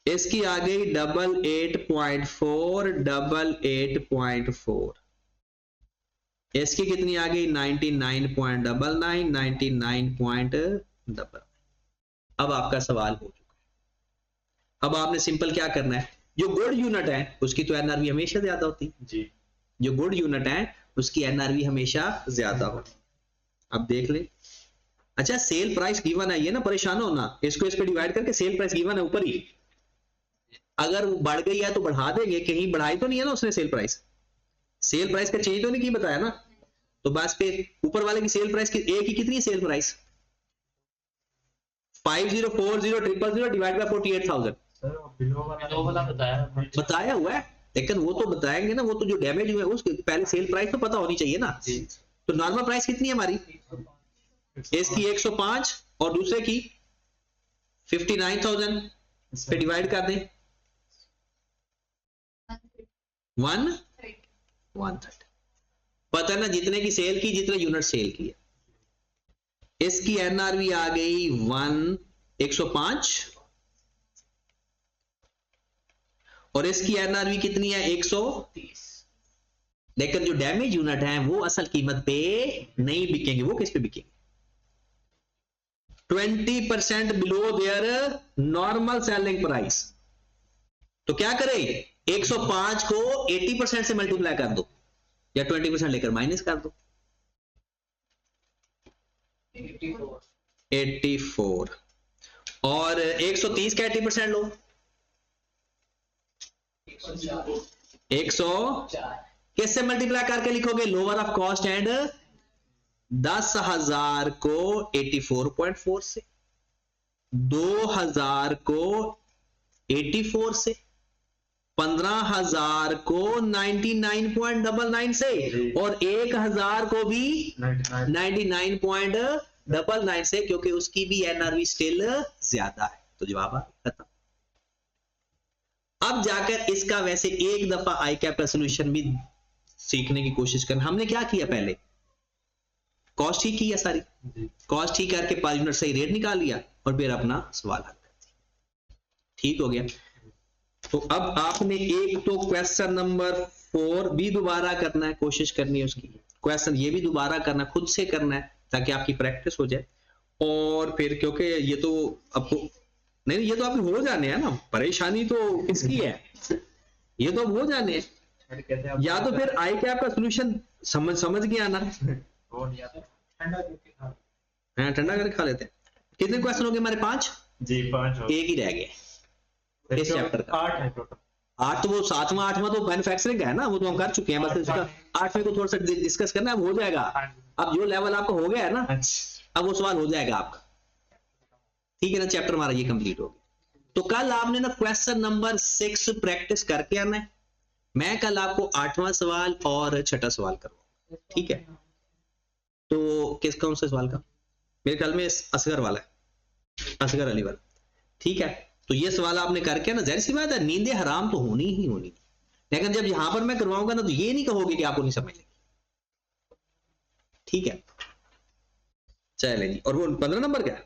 S1: इसकी आ गई 88.4 88.4। इसकी कितनी आ गई? 99.99 99.99। अब आपका सवाल हो चुका है। अब आपने सिंपल क्या करना है, जो गुड यूनिट है उसकी तो एनआरवी हमेशा ज्यादा होती
S2: जी।
S1: जो गुड यूनिट है उसकी एनआरवी हमेशा ज्यादा होती। अब देख ले। अच्छा, सेल प्राइस गिवन है, ये ना परेशान होना, इसको इस पे डिवाइड करके सेल प्राइस गिवन है ऊपर ही, अगर वो बढ़ गई है तो बढ़ा देंगे, कहीं बढ़ाई तो नहीं है ना उसने सेल प्राइस का चेंज तो नहीं की बताया ना, तो बस पे ऊपर वाले की सेल प्राइस की ए की कितनी सेल प्राइस? 504000 डिवाइड बाय 48,000 बताया हुआ है, लेकिन वो तो बताएंगे ना, वो तो जो डैमेज हुआ है उसके पहले सेल प्राइस तो पता होनी चाहिए ना। तो नॉर्मल प्राइस कितनी है हमारी? इसकी 105 और दूसरे की 59,000 पे डिवाइड कर दें 130। पता ना जितने की सेल की, जितने यूनिट सेल की है। इसकी एनआरवी आ गई 105 और इसकी एनआरवी कितनी है? 130। लेकिन जो डैमेज यूनिट है वो असल कीमत पे नहीं बिकेंगे, वो किस पे बिकेंगे? 20% below there normal selling price. तो क्या करें? 105 को 80% से मल्टीप्लाई कर दो या 20% लेकर माइनस कर दो, 84 और 130 का 80% लो 104। किससे मल्टीप्लाई करके लिखोगे? लोअर ऑफ कॉस्ट एंड 10,000 को 84.4 से, 2,000 को 84 से, 15,000 को 99.99 से और 1,000 को भी 99.99 से, क्योंकि उसकी भी एनआरवी स्टिल ज्यादा है। तो जवाब खत्म। अब जाकर इसका वैसे एक दफा आई कैप का सोल्यूशन भी सीखने की कोशिश करना। हमने क्या किया? पहले कॉस्ट ही की है सारी, कॉस्ट ही करके पर यूनिट सही रेट निकाल लिया और फिर अपना सवाल हल कर दिया। ठीक हो गया। तो अब आपने एक तो क्वेश्चन नंबर 4 भी दोबारा करना है, कोशिश करनी है उसकी, क्वेश्चन ये भी दोबारा करना, खुद से करना है ताकि आपकी प्रैक्टिस हो जाए। और फिर क्योंकि ये तो आपको नहीं ये तो आपके हो जाने हैं ना, परेशानी तो किसकी है, ये तो अब हो जाने हैं।
S2: फिर कहते हैं
S1: या तो फिर आई कैप का सोल्यूशन समझ के आना है।
S2: वो नहीं आता।
S3: ठंडा करके खा।
S1: हाँ, ठंडा करके खा लेते हैं। कितने क्वेश्चन हो गए हमारे? 5।
S2: जी 5 हो
S1: एक ही रह गया इस चैप्टर का।
S2: 8 है टोटल।
S1: 8 तो वो 7वां 8वां तो मैन्युफैक्चरिंग का है ना, वो तो हम कर चुके हैं, बस इसका 8वें को थोड़ा सा डिस्कस करना है, अब हो जाएगा। अब जो लेवल आपका हो गया है ना,
S2: अच्छा
S1: अब वो सवाल हो जाएगा आपका, ठीक है ना। चैप्टर हमारा ये कंप्लीट हो गया। तो कल आपने ना क्वेश्चन नंबर 6 प्रैक्टिस करके आना है। मैं कल आपको 8वां सवाल और 6ठा सवाल करूंगा, ठीक है। तो किस कौन से सवाल का? मेरे ख्याल में असगर वाला है, असगर अली वाला, ठीक है। तो ये सवाल आपने करके ना, जाहिर सी बात है नींदें हराम तो होनी ही होनी, लेकिन जब यहां पर मैं करवाऊंगा ना तो ये नहीं कहोगे कि आपको नहीं समझ लगी, ठीक है। चलें जी, और वो 15 नंबर का है।